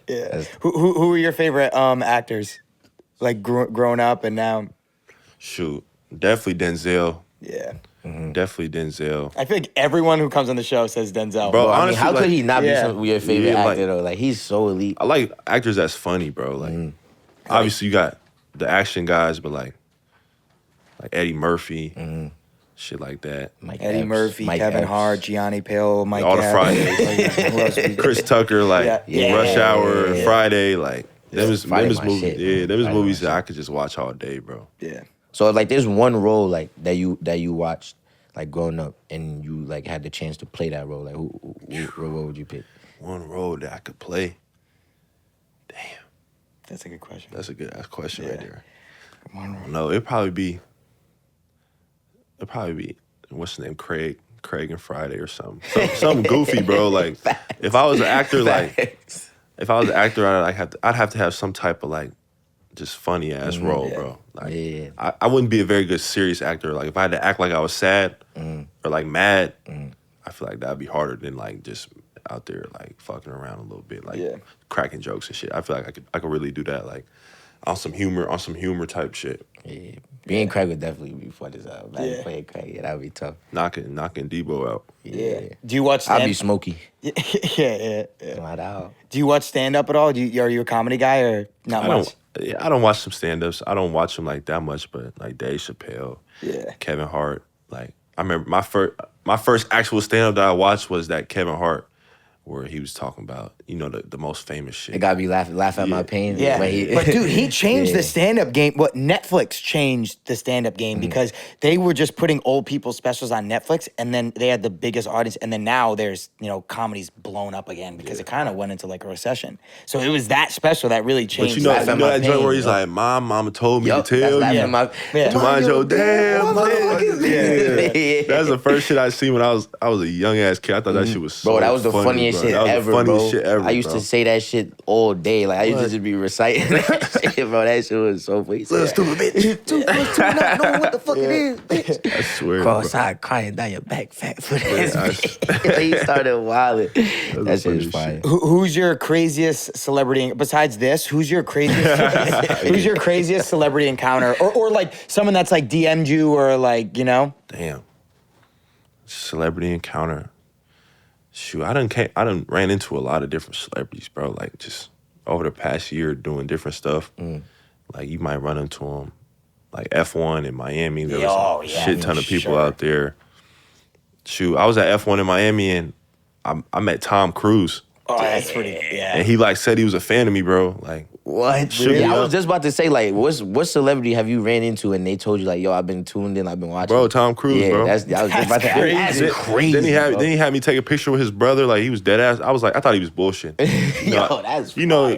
Yeah. Who are your favorite actors? Like growing up and now? Shoot, definitely Denzel. Yeah. Definitely Denzel. I feel like everyone who comes on the show says Denzel. Bro, I mean, honestly, how like, could he not be yeah. your favorite Yeah, like- actor though? Like he's so elite. I like actors that's funny, bro. Like, obviously you got the action guys, but like Eddie Murphy, shit like that. Eddie Epps, Murphy, Mike Kevin Epps. Hart, Gianni Pale, Mike All the Epps. Fridays. Who else we- Chris Tucker, like Yeah. Rush Hour, Yeah. Friday, like them is Friday my movies. shit, Yeah, man. them is Friday movies my that I could just watch all day, bro. Yeah. So like, there's one role like that you watched like growing up, and you like had the chance to play that role. Like, what role would you pick? One role that I could play. Damn, That's a good question. that's a good question right Yeah. there. One role. No, it'd probably be what's his name, Craig and Friday or something. Something goofy, bro. Like if I was an actor, I'd have to have some type of like just funny ass role, bro. Like Yeah. I wouldn't be a very good serious actor. Like if I had to act like I was sad or like mad, I feel like that'd be harder than like just out there like fucking around a little bit, like cracking jokes and shit. I feel like I could really do that, like on some humor type shit. Yeah, being Craig would definitely be fun as hell. Like Yeah. playing Craig, yeah, that would be tough. Knocking Debo out. Yeah, Do you watch I'd be stand? Smokey. Yeah. My dog. Do you watch stand up at all? Are you a comedy guy or not much? I don't watch some stand-ups. I don't watch them like that much, but like Dave Chappelle, Kevin Hart. Like I remember my first actual stand-up that I watched was that Kevin Hart, where he was talking about, the most famous shit. It got me laugh at my pain. Yeah, When but dude, he changed Yeah. the stand-up game. What Netflix changed the stand-up game because they were just putting old people's specials on Netflix, and then they had the biggest audience. And then now there's comedy's blown up again because it kind of went into like a recession. So it was that special that really But changed. you know Laugh at my that joint pain, where he's bro. like, Mama told me Yup, to that's tell laughing you. at my Yeah. To mind your damn motherfuckers. business. Yeah. That's the first shit I seen when I was a young ass kid. I thought that shit was so Bro, that was the funny, funniest bro. shit That was ever, the funniest bro. shit ever, I used bro. to say that shit all day. Like I used to just be reciting that shit, bro. That shit was so funny. Little stupid bitch. Too not knowing what the fuck it is, bitch. I swear, Go bro. outside crying down your back, fat foot ass I- bitch. He started wilding. That shit is funny fire. shit. Who's your craziest celebrity besides this? Who's your craziest celebrity encounter, or like someone that's like DM'd you or like Damn. Celebrity encounter. Shoot, I done ran into a lot of different celebrities, bro. Like just over the past year doing different stuff. Like you might run into them. Like F1 in Miami. There was a shit ton of people out there. Shoot, I was at F1 in Miami and I met Tom Cruise. Oh, that's pretty. Yeah. And he like said he was a fan of me, bro. Like What? Really? Yeah, I was just about to say, like, what celebrity have you ran into and they told you, like, yo, I've been tuned in, I've been watching. Bro, Tom Cruise, yeah, bro. I was just about to crazy. That's crazy. Then bro. he had me take a picture with his brother. Like he was dead ass. I thought he was bullshit. Yo, that's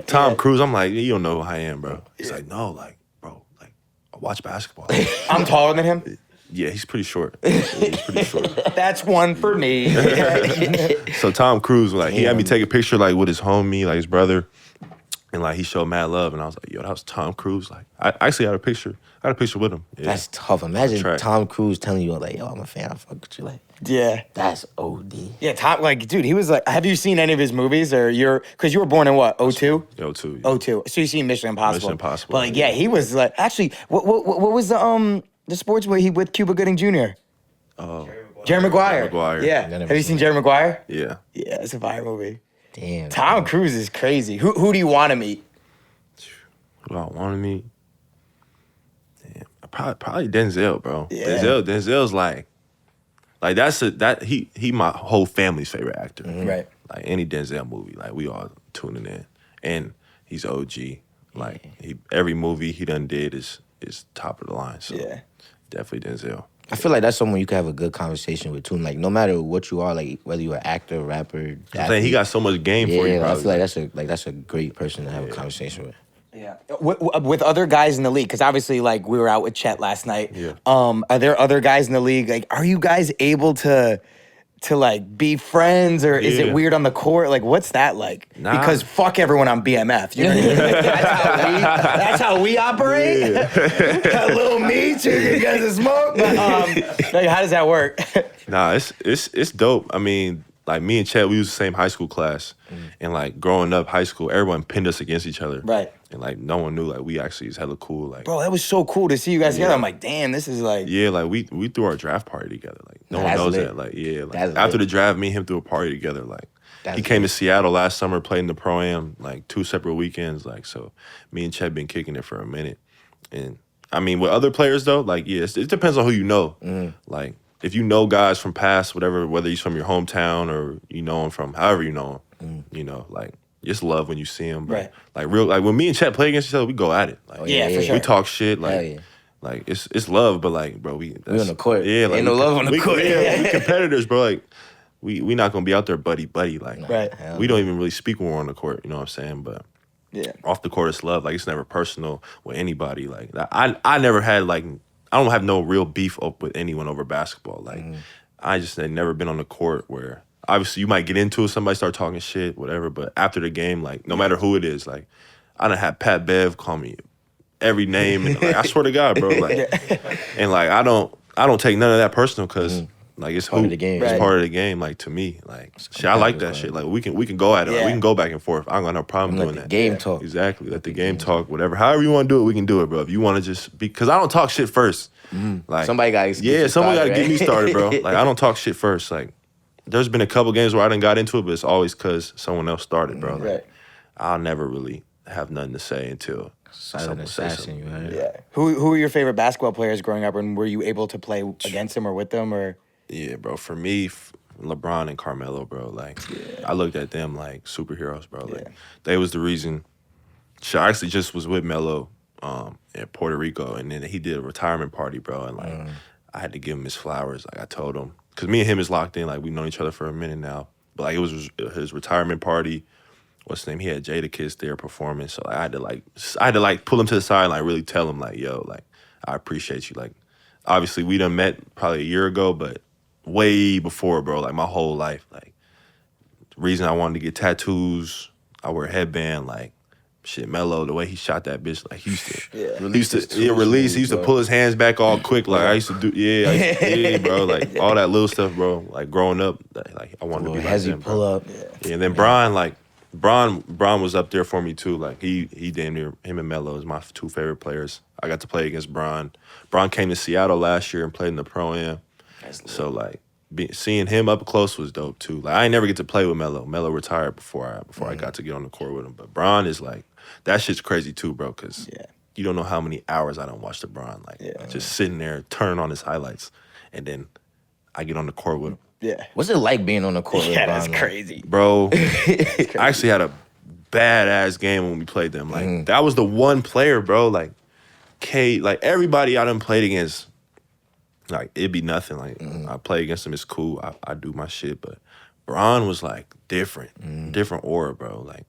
Tom Cruise. I'm like, you don't know who I am, bro. He's like, no, like, bro, like, I watch basketball. I'm taller than him. Yeah, he's pretty short. Yeah, he's pretty short. That's one for me. So Tom Cruise, like, he had me take a picture like with his homie, like his brother, and like he showed mad love, and I was like, yo, that was Tom Cruise. Like, I actually had a picture. I had a picture with him. Yeah. That's tough. Imagine Track. Tom Cruise telling you, like, yo, I'm a fan, I fuck with you. Like, Yeah. that's OD. Yeah, Tom, like, dude, he was like, have you seen any of his movies or because you were born in what, 02? Yo, too. 02. So you seen Mission Impossible. Mission Impossible, But like, yeah, he was like, actually, what was the sports where he with Cuba Gooding Jr.? Oh, Jerry Maguire. Maguire. Yeah. Never Have you seen seen Jerry Maguire? yeah. Yeah, it's a fire movie. Damn. Tom Cruise is crazy. Who do you want to meet? Who I want to meet? Damn, probably Denzel, bro. Yeah. Denzel's like he my whole family's favorite actor. Right. Like any Denzel movie, like we all tuning in, and he's OG. Like every movie he done did is top of the line. So Yeah. definitely Denzel. I feel like that's someone you can have a good conversation with, too. Like, no matter what you are, like, whether you're an actor, rapper, I'm saying he got so much game for you. yeah, I Probably. feel like that's a great person to have a conversation with. Yeah. With other guys in the league, because obviously, like, we were out with Chet last night. Yeah. Are there other guys in the league? Like, are you guys able to like be friends, or is it Yeah. weird on the court? Like, what's that like? Nah. Because fuck everyone on BMF. You know what I mean? Like, that's how we operate. A little me too. You guys are smoke. But like, how does that work? Nah, it's dope. I mean, like me and Chet, we was the same high school class, and like growing up high school, everyone pinned us against each other, Right. And like no one knew like we actually is hella cool, like Bro, that was so cool to see you guys together. Yeah. I'm like, damn, this is like. yeah, like we threw our draft party together, like no one That's knows lit. that, like yeah, like That's after lit. the draft, me and him threw a party together, like That's he came lit. to Seattle last summer, played in the Pro-Am, like 2 separate weekends, like so me and Chet been kicking it for a minute, and I mean with other players though, like yeah, it depends on who you know, like. If you know guys from past, whatever, whether he's from your hometown or you know him from however you know him, you know, like just love when you see him. But Right. like real, like when me and Chet play against each other, we go at it. Like, Yeah, for sure. We talk shit. Like, Hell yeah. like it's love, but like, bro, we on the court. Yeah, like Ain't no love on the court. Yeah, we competitors, bro. Like we not gonna be out there buddy. Like Right. Hell we don't even really speak when we're on the court. You know what I'm saying? But Yeah. off the court, it's love. Like it's never personal with anybody. Like I never had like I don't have no real beef up with anyone over basketball. Like I just had never been on the court where obviously you might get into it, somebody start talking shit, whatever. But after the game, like no matter who it is, like I done had Pat Bev call me every name, and like, I swear to God, bro, like and like I don't take none of that personal because. Like it's part of the game. It's Right. part of the game. Like to me, like shit, I like that shit. Like we can go at it. Like, Yeah. we can go back and forth. I don't got no problem Let doing the that. game talk. Exactly. Let the game talk. Whatever. However you want to do it, we can do it, bro. If you want to just because I don't talk shit first. Like Somebody got somebody got to get me started, bro. right? Like I don't talk shit first. Like there's been a couple games where I done got into it, but it's always because someone else started, bro. Like, Right. I'll never really have nothing to say until Silent someone says assassin, you something. heard? Yeah. Who were your favorite basketball players growing up, and were you able to play against them or with them, or? Yeah, bro. For me, LeBron and Carmelo, bro. Like, I looked at them like superheroes, bro. Like, they was the reason. Shit, I actually just was with Melo in Puerto Rico, and then he did a retirement party, bro. And like, I had to give him his flowers. Like, I told him, cause me and him is locked in. Like, we've known each other for a minute now. But like, it was his retirement party. What's his name? He had Jadakiss there performing. So like, I had to like pull him to the side and like really tell him like, yo, like, I appreciate you. Like, obviously we done met probably a year ago, but way before, bro, like my whole life. Like, the reason I wanted to get tattoos, I wear a headband, like, shit, Melo, the way he shot that bitch, like, he used to, release. He used to pull his hands back all quick, like, I used to do, yeah, bro, like, all that little stuff, bro, like, growing up, like, I wanted to be like Hezzy him, bro. pull up. Yeah, and then Bron, like, Bron was up there for me, too, like, he damn near, him and Melo is my 2 favorite players. I got to play against Bron. Bron came to Seattle last year and played in the Pro-Am. So like seeing him up close was dope too. Like I ain't never get to play with Melo. Melo retired before I got to get on the court with him. But Bron is like that shit's crazy too, bro. Cause you don't know how many hours I don't watch the Bron. Like just sitting there turning on his highlights, and then I get on the court with him. Yeah. What's it like being on the court with Yeah, LeBron? that's like? crazy. Bro, I actually had a badass game when we played them. Like that was the one player, bro. Like like everybody I done played against. Like, it'd be nothing. Like, I play against him, it's cool. I do my shit. But Bron was, like, different aura, bro. Like,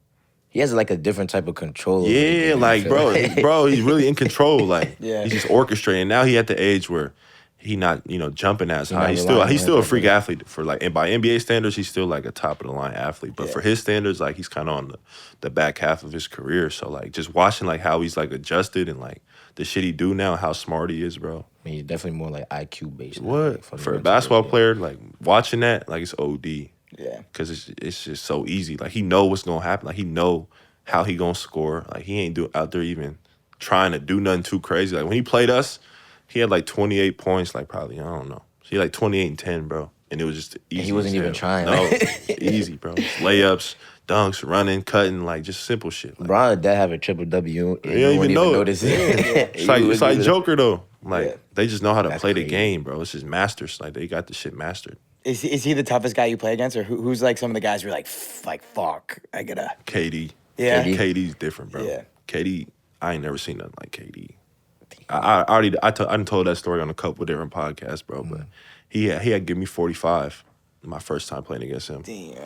He has like a different type of control. over the yeah, game, I like, feel bro, he's really in control. Like, Yeah. he's just orchestrating. Now he at the age where he not, jumping as high. not He's relying still on a freak athlete. For, like, and by NBA standards, he's still, like, a top-of-the-line athlete. But for his standards, like, he's kind of on the back half of his career. So, like, just watching, like, how he's, like, adjusted and, like, the shit he do now, how smart he is, bro. I mean, he's definitely more like IQ based. now, What? like, For a fundamental, basketball yeah. player, like, watching that, like, it's OD. Yeah. Because it's just so easy. Like, he know what's going to happen. Like, he know how he going to score. Like, he ain't out there even trying to do nothing too crazy. Like, when he played us, he had, like, 28 points, like, probably, I don't know. He had, like, 28 and 10, bro. And it was just easy. he wasn't as even hell. trying. No, easy, bro. Layups, dunks, running, cutting, like, just simple shit. Like, LeBron did have a triple W. And you don't wouldn't even know it. notice it. it's like Joker, though. Like, they just know how to That's play the crazy. game, bro. It's just masters. Like, they got the shit mastered. Is he the toughest guy you play against, or who's like some of the guys you're like fuck, I gotta. KD. Yeah. KD's different, bro. Yeah. KD, I ain't never seen nothing like KD. I done told that story on a couple different podcasts, bro. But he had given me 45 my first time playing against him. Damn.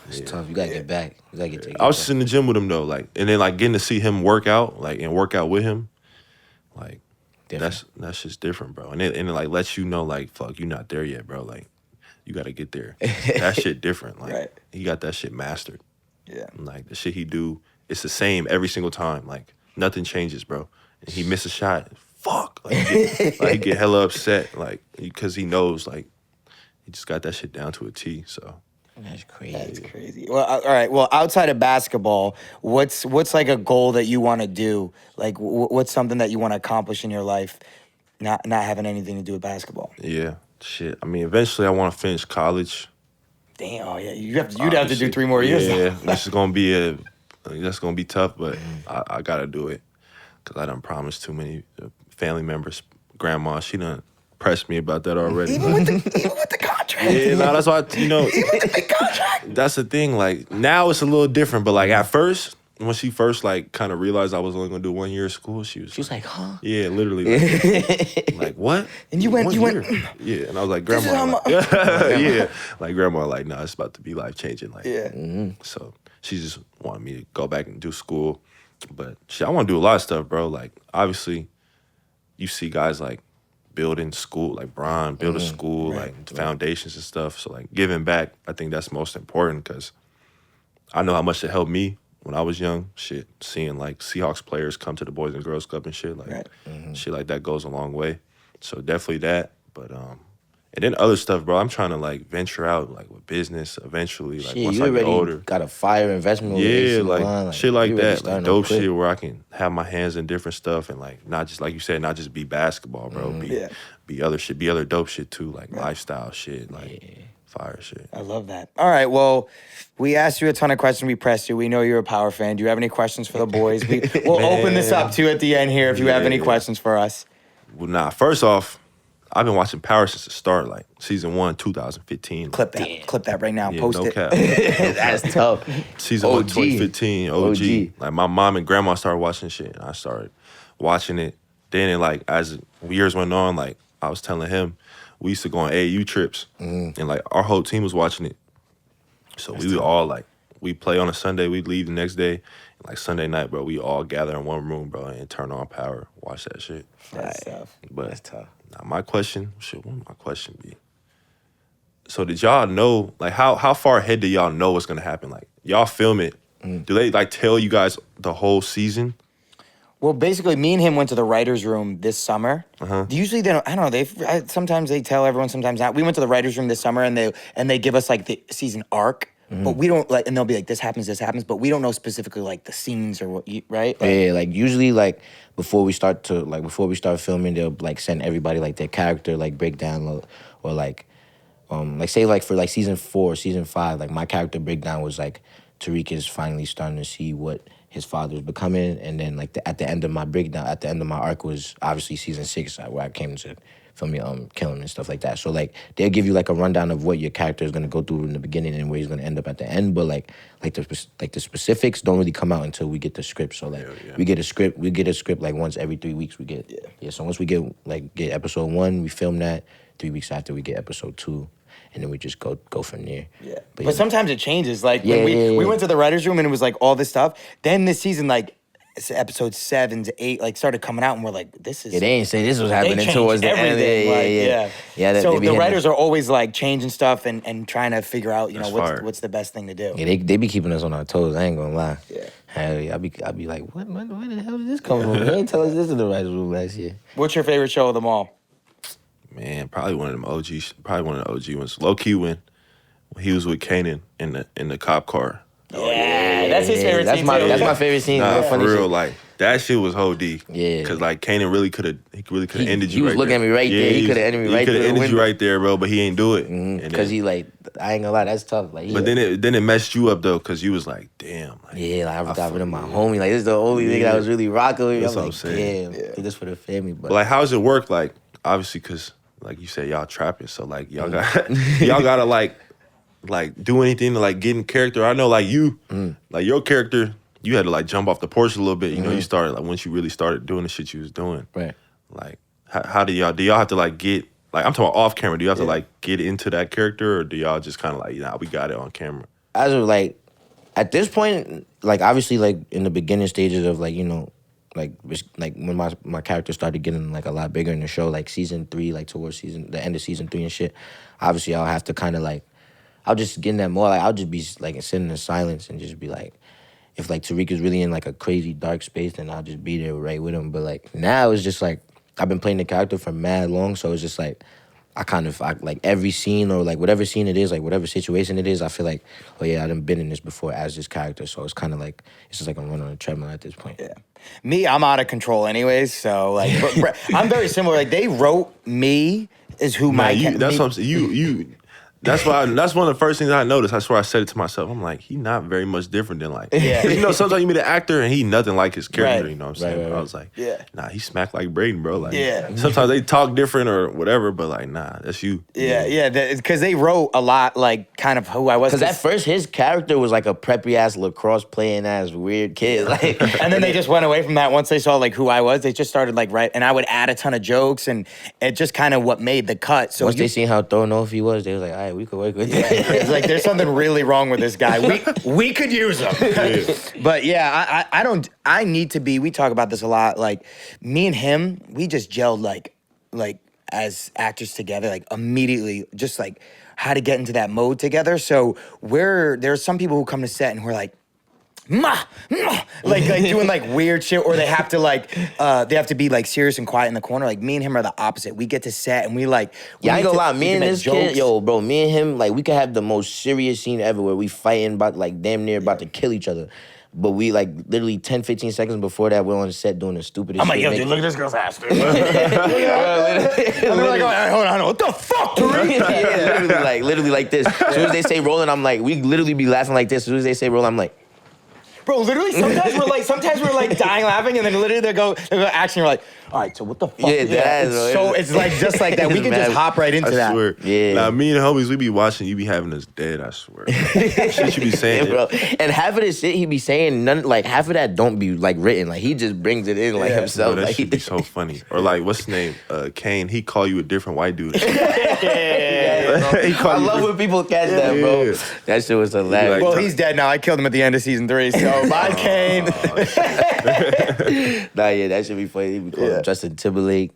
It's tough. You gotta get back. You gotta get I was just in the gym with him though, like, and then like getting to see him work out, like, and work out with him, like, that's just different, bro. And it like lets you know, like, fuck, you not there yet, bro. Like, you gotta get there. That shit different. Like, he got that shit mastered. Yeah. And, like, the shit he do, it's the same every single time. Like, nothing changes, bro. And he miss a shot, fuck. Like, he get hella upset, like, because he knows, like, he just got that shit down to a T. So. That's crazy. That's crazy. Well, all right. Well, outside of basketball, what's like a goal that you want to do? Like, what's something that you want to accomplish in your life, not having anything to do with basketball? Yeah, shit. I mean, eventually I want to finish college. Damn. Oh, yeah. You'd have to do 3 more years. Yeah, this is gonna be that's gonna be tough, but I gotta do it because I done promised too many family members. Grandma, she done pressed me about that already. Even with the contract. Yeah, no, that's why Even with the big contract. That's the thing. Like now it's a little different, but like at first, when she first like kind of realized I was only gonna do 1 year of school, she was like, huh? Yeah, literally. Like what? And you went. Yeah, and I was like, Grandma. Yeah, like Grandma, like, nah, it's about to be life changing. Like, So she just wanted me to go back and do school, but shit, I want to do a lot of stuff, bro. Like obviously, you see guys like building school, like Bron, build a school, like foundations and stuff. So like giving back, I think that's most important because I know how much it helped me when I was young. Shit, seeing like Seahawks players come to the Boys and Girls Club and shit, like shit like that goes a long way. So definitely that. But and then other stuff, bro. I'm trying to like venture out like with business eventually. Like Shit, once you I get already older, got a fire investment. yeah, like shit like that, like starting dope to quit. shit where I can have my hands in different stuff and like not just like you said, not just be basketball, bro. Be other shit, be other dope shit too, like lifestyle shit, like fire shit. I love that. All right, well, we asked you a ton of questions. We pressed you. We know you're a Power fan. Do you have any questions for the boys? We'll open this up to you at the end here if you have any questions for us. Well, nah, first off, I've been watching Power since the start, like season 1, 2015. Clip that right now. Yeah, Post no it. cap. That's tough. Season 1, OG. 2015, OG. Like my mom and grandma started watching shit, and I started watching it. Then, it, like as years went on, like I was telling him, we used to go on AAU trips, and like our whole team was watching it. So we would all like, we play on a Sunday, we'd leave the next day, and like Sunday night, bro, we all gather in one room, bro, and turn on Power, watch that shit. That's tough. But That's tough. now my question, what would my question be? So did y'all know, like how far ahead do y'all know what's gonna happen? Like y'all film it, do they like tell you guys the whole season? Well, basically, me and him went to the writers' room this summer. Usually, they don't. I don't know. Sometimes they tell everyone, sometimes not. We went to the writers' room this summer, and they give us like the season arc, but we don't like. And they'll be like, this happens, but we don't know specifically like the scenes or what. Right? Like, Yeah, like usually like before we start filming, they'll like send everybody like their character like breakdown or like say like for like season 4, season 5, like my character breakdown was like Tariq is finally starting to see what his father's becoming, and then like at the end of my breakdown, at the end of my arc was obviously season 6 where I came to film kill him and stuff like that. So like they'll give you like a rundown of what your character is gonna go through in the beginning and where he's gonna end up at the end, but like the specifics don't really come out until we get the script. So like we get a script like once every 3 weeks we get So once we get episode 1, we film that. 3 weeks after we get episode 2. And then we just go from there. Yeah. But sometimes it changes. Like when we went to the writers' room and it was like all this stuff. Then this season, like episode 7 to 8, like started coming out and we're like, this is. Yeah, they ain't say this was happening changed towards the end. Yeah. So be the hitting writers are always like changing stuff and trying to figure out, what's the best thing to do. Yeah, they be keeping us on our toes. I ain't gonna lie. Yeah. Hell yeah, I be like, where the hell did this come from? They ain't tell us this in the writers' room last year. What's your favorite show of them all? Man, probably one of them OGs. Probably one of the OG ones. Low key when he was with Kanan in the cop car. Yeah, that's his favorite scene. That's my favorite scene. Nah, Real for funny real, shit. like that shit was whole D. Yeah. Cause like Kanan really could have ended you. He was right looking there. at me right there. He could have ended me right He through could the have ended you window. right there, bro. But he ain't do it. Because he like, I ain't gonna lie, that's tough. Like, But then it messed you up though, cause you was like, damn. Like, yeah, like I got rid of my homie. Like this is the only nigga that was really rocking with me. That's I'm what like, I'm saying. damn, do this for the family. But like, how does it work? Like, obviously, cause like you said, y'all trapping, so like y'all got y'all gotta like do anything to like get in character. I know like you, like your character, you had to like jump off the porch a little bit. You know, you started like once you really started doing the shit you was doing. Right. Like, how do y'all have to like get Like I'm talking about off camera. Do you have to like get into that character, or do y'all just kind of like, nah, we got it on camera? As of like, at this point, like obviously, like in the beginning stages of like like when my character started getting like a lot bigger in the show, like season 3, like towards the end of season 3 and shit. Obviously, I'll have to kind of like, I'll just get in that more. Like I'll just be like sitting in silence and just be like, if like Tariq is really in like a crazy dark space, then I'll just be there right with him. But like now it's just like I've been playing the character for mad long, so it's just like I like every scene or like whatever scene it is, like whatever situation it is, I feel like, oh yeah, I done been in this before as this character. So it's kind of like, it's just like I'm running on a treadmill at this point. Yeah. Me, I'm out of control anyways, so like, I'm very similar. Like they wrote me as who my... That's what I'm saying. You That's why. That's one of the first things I noticed. I swear I said it to myself. I'm like, he not very much different than like. Yeah. You know, sometimes you meet an actor and he nothing like his character. Right. You know what I'm saying? Right. I was like, yeah, nah, he smacked like Braden, bro. Like, yeah. Sometimes they talk different or whatever, but like, nah, that's you. Yeah, because they wrote a lot, like kind of who I was. Because at first his character was like a preppy ass lacrosse playing ass weird kid, like. And then they just went away from that once they saw like who I was. They just started like and I would add a ton of jokes, and it just kind of what made the cut. So once they seen how thrown off he was, they was like, all right, we could work with that. It's like there's something really wrong with this guy. We could use him. But yeah, I don't. I need to be. We talk about this a lot. Like me and him, we just gelled like as actors together, like immediately, just like how to get into that mode together. So there's some people who come to set and we're like, like doing like weird shit, or they have to be like serious and quiet in the corner. Like me and him are the opposite. We get to set and we like. Yeah, I ain't gonna lie. Me and this kid, bro, me and him, like we could have the most serious scene ever where we fighting about like damn near about to kill each other. But we like literally 10, 15 seconds before that, we're on the set doing the stupidest shit. I'm like, yo, dude, look at this girl's ass, dude. I'm like, hold on, what the fuck, Tariq? Yeah, literally like this. As soon as they say rolling, I'm like, we literally be laughing like this. As soon as they say rolling, I'm like. Bro, literally, sometimes we're like dying laughing, and then literally they go action. You're like, all right, so what the fuck? Yeah, it's like just like that. We can just hop right into that. I swear. Yeah. Nah, me and homies, we be watching. You be having us dead. I swear. Shit you be saying, bro. And half of the shit he be saying, half of that don't be like written. Like he just brings it in like himself. Bro, that like, should be so funny. Or like, what's his name? Kane. He call you a different white dude. I love when people catch that, bro. Yeah. That shit was hilarious. Well, he's dead now. I killed him at the end of season 3. So bye, Kane. Nah, yeah, that should be funny. He be calling Justin Timberlake,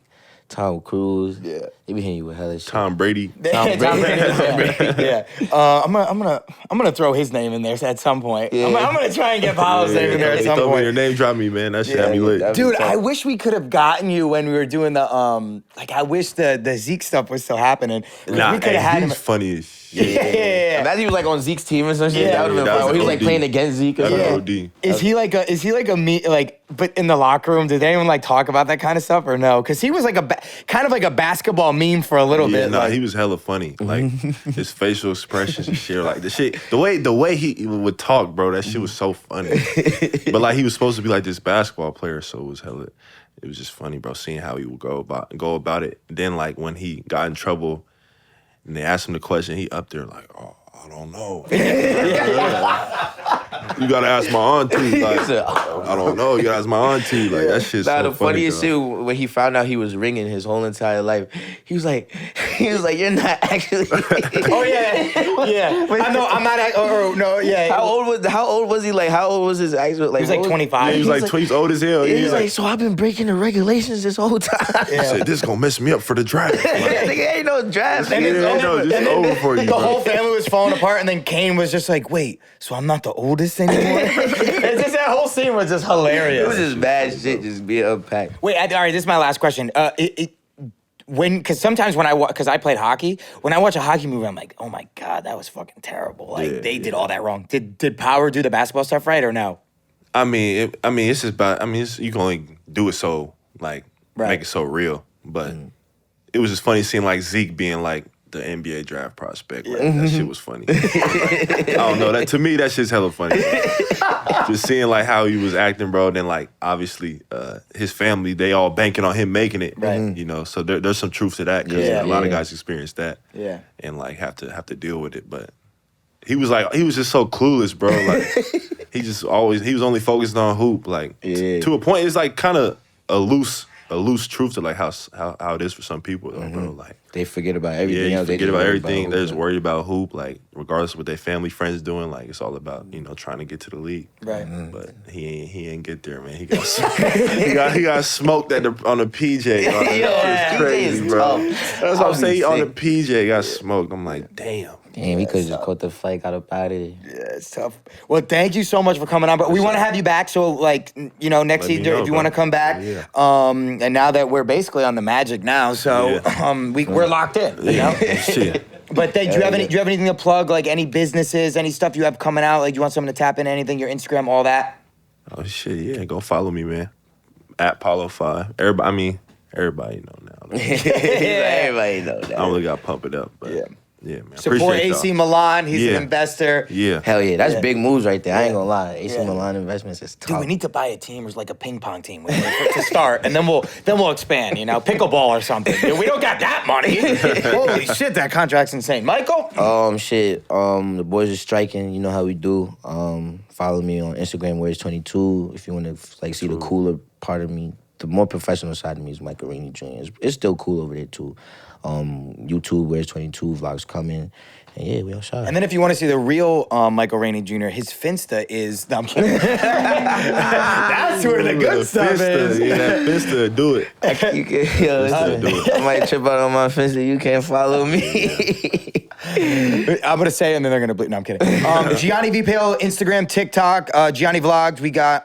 Tom Cruise. Yeah, he be hitting you with hella shit. Tom Brady. Tom Brady. Yeah. I'm gonna throw his name in there at some point. Yeah. I'm gonna try and get Paolo's name in there at some Throw me point. your name, drop me, man. That shit had me lit. Dude, I wish we could have gotten you when we were doing the I wish the Zeke stuff was still happening. Nah, we could have had him. he's funny as shit. Yeah. Imagine he was like on Zeke's team or some shit. Yeah. That would have been that fun. was Or he was like OD. playing against Zeke. Or That's something. OD. Is he like a me like? But in the locker room, did anyone like talk about that kind of stuff or no? Because he was like kind of like a basketball meme for a little bit. Nah, like, he was hella funny. Like his facial expressions and shit, like the shit, the way he would talk, bro. That shit was so funny. But like he was supposed to be like this basketball player, so it was hella. It was just funny, bro. Seeing how he would go about it. And then like when he got in trouble, and they asked him the question, he up there like, oh, I don't know. You gotta ask my auntie. Like, I don't know. You gotta ask my auntie. Like that shit's so The funny, funniest shit dog. when he found out he was ringing his whole entire life. He was like, you're not actually. oh yeah. I know. I'm not. No. Yeah. How old was he? Like, how old was his actual? Like, He was like 25. Yeah, he was like, he's old as hell. He's like, so I've been breaking the regulations this whole time. He said, this gonna mess me up for the draft. Like, Nigga, ain't no draft. And Nigga. it's no, over. just over for you, The bro. whole family was falling apart, and then Kane was just like, "Wait, so I'm not the oldest anymore?" It's just that whole scene was just It hilarious. was just bad shit, just being unpacked. Wait, all right. This is my last question. Because sometimes when because I played hockey, when I watch a hockey movie, I'm like, oh my god, that was fucking terrible. Like they did all that wrong. Did Power do the basketball stuff right or no? I mean, it's just about. I mean, you can only do it so like make it so real. But it was just funny seeing like Zeke being like the NBA draft prospect. Like, that shit was funny. I don't know. That to me, that shit's hella funny. Just seeing like how he was acting, bro. Then like obviously his family, they all banking on him making it. Right. You know, so there's some truth to that because a lot of guys experience that. Yeah. And like have to deal with it, but. He was just so clueless, bro. Like he was only focused on hoop. Like to a point, it's like kind of a loose a loose truth to like how it is for some people though, bro. Like They forget about everything you else. forget They just about worry everything. hoop. They're just worried about hoop. Like regardless of what their family friends doing, like it's all about trying to get to the league. Right. But he ain't get there, man. He got he got smoked on the PJ. Bro. That shit's crazy, bro. That's what I'm saying. On the PJ got smoked. I'm like, damn. Damn, he could have just caught the fight, got up out of there. Yeah, it's tough. Well, thank you so much for coming on. But we want to have you back. So, like, next Let me season, know, if you bro. want to come back. Yeah. And now that we're basically on the Magic now, so we're locked in. You know. Shit. But do you have anything to plug? Like any businesses, any stuff you have coming out? Like, do you want someone to tap in anything? Your Instagram, all that. Oh shit, yeah. Go follow me, man. At Paulo5. Everybody know now. Everybody know that. I only got to pump it up, but yeah, man. Support Appreciate AC y'all. Milan. He's an Yeah. investor. Yeah. Hell yeah, that's big moves right there. I ain't Yeah. gonna lie. AC Yeah. Milan Investments is tough. Dude, we need to buy a team or like a ping pong team to start, and then we'll expand. Pickleball or something. Dude, we don't got that money. Holy shit, that contract's insane. Michael. The boys are striking. You know how we do. Follow me on Instagram, where's22. If you want to see the cooler part of me, the more professional side of me is Michael Rainey Jr. It's still cool over there too. YouTube, where's22 vlogs coming. And yeah, we outside. And then if you want to see the real Michael Rainey Jr., his Finsta is... No, I'm kidding. That's where the good stuff is. Yeah, that Finsta, do it. You can, I might trip out on my fence that you can't follow me. I'm going to say it and then they're going to bleep. No, I'm kidding. Gianni VPL, Instagram, TikTok, Gianni Vlogs. We got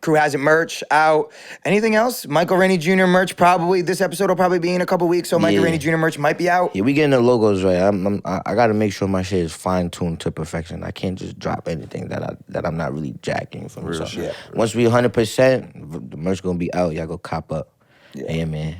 Crew Has It merch out. Anything else? Michael Rainey Jr. merch probably. This episode will probably be in a couple weeks, so Michael Rainey Jr. merch might be out. Yeah, we getting the logos right. I got to make sure my shit is fine-tuned to perfection. I can't just drop anything that I'm not really jacking from. Real So shit. once we 100%, the merch going to be out. Y'all go cop up. Yeah, man.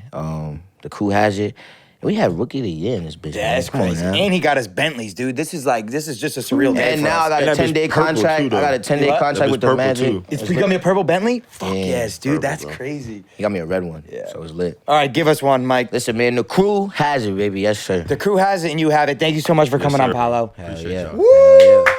The Crew Has It. We had Rookie of the Year in this bitch. Yeah, man. that's Come on crazy. now. And he got his Bentleys, dude. This is just a surreal day And for now I us. got a And that bitch 10-day purple, contract. too, though. I got a 10-day What? contract That with bitch the purple, Magic. too. It's becoming a purple Bentley? Fuck Yeah. yes, dude. Purple, That's bro. crazy. He got me a red one, so it's lit. All right, give us one, Mike. Listen, man, the Crew Has It, baby. Yes, sir. The Crew has it and you have it. Thank you so much for coming on, sir. Paulo. Hell Appreciate yeah. y'all. Hell yeah.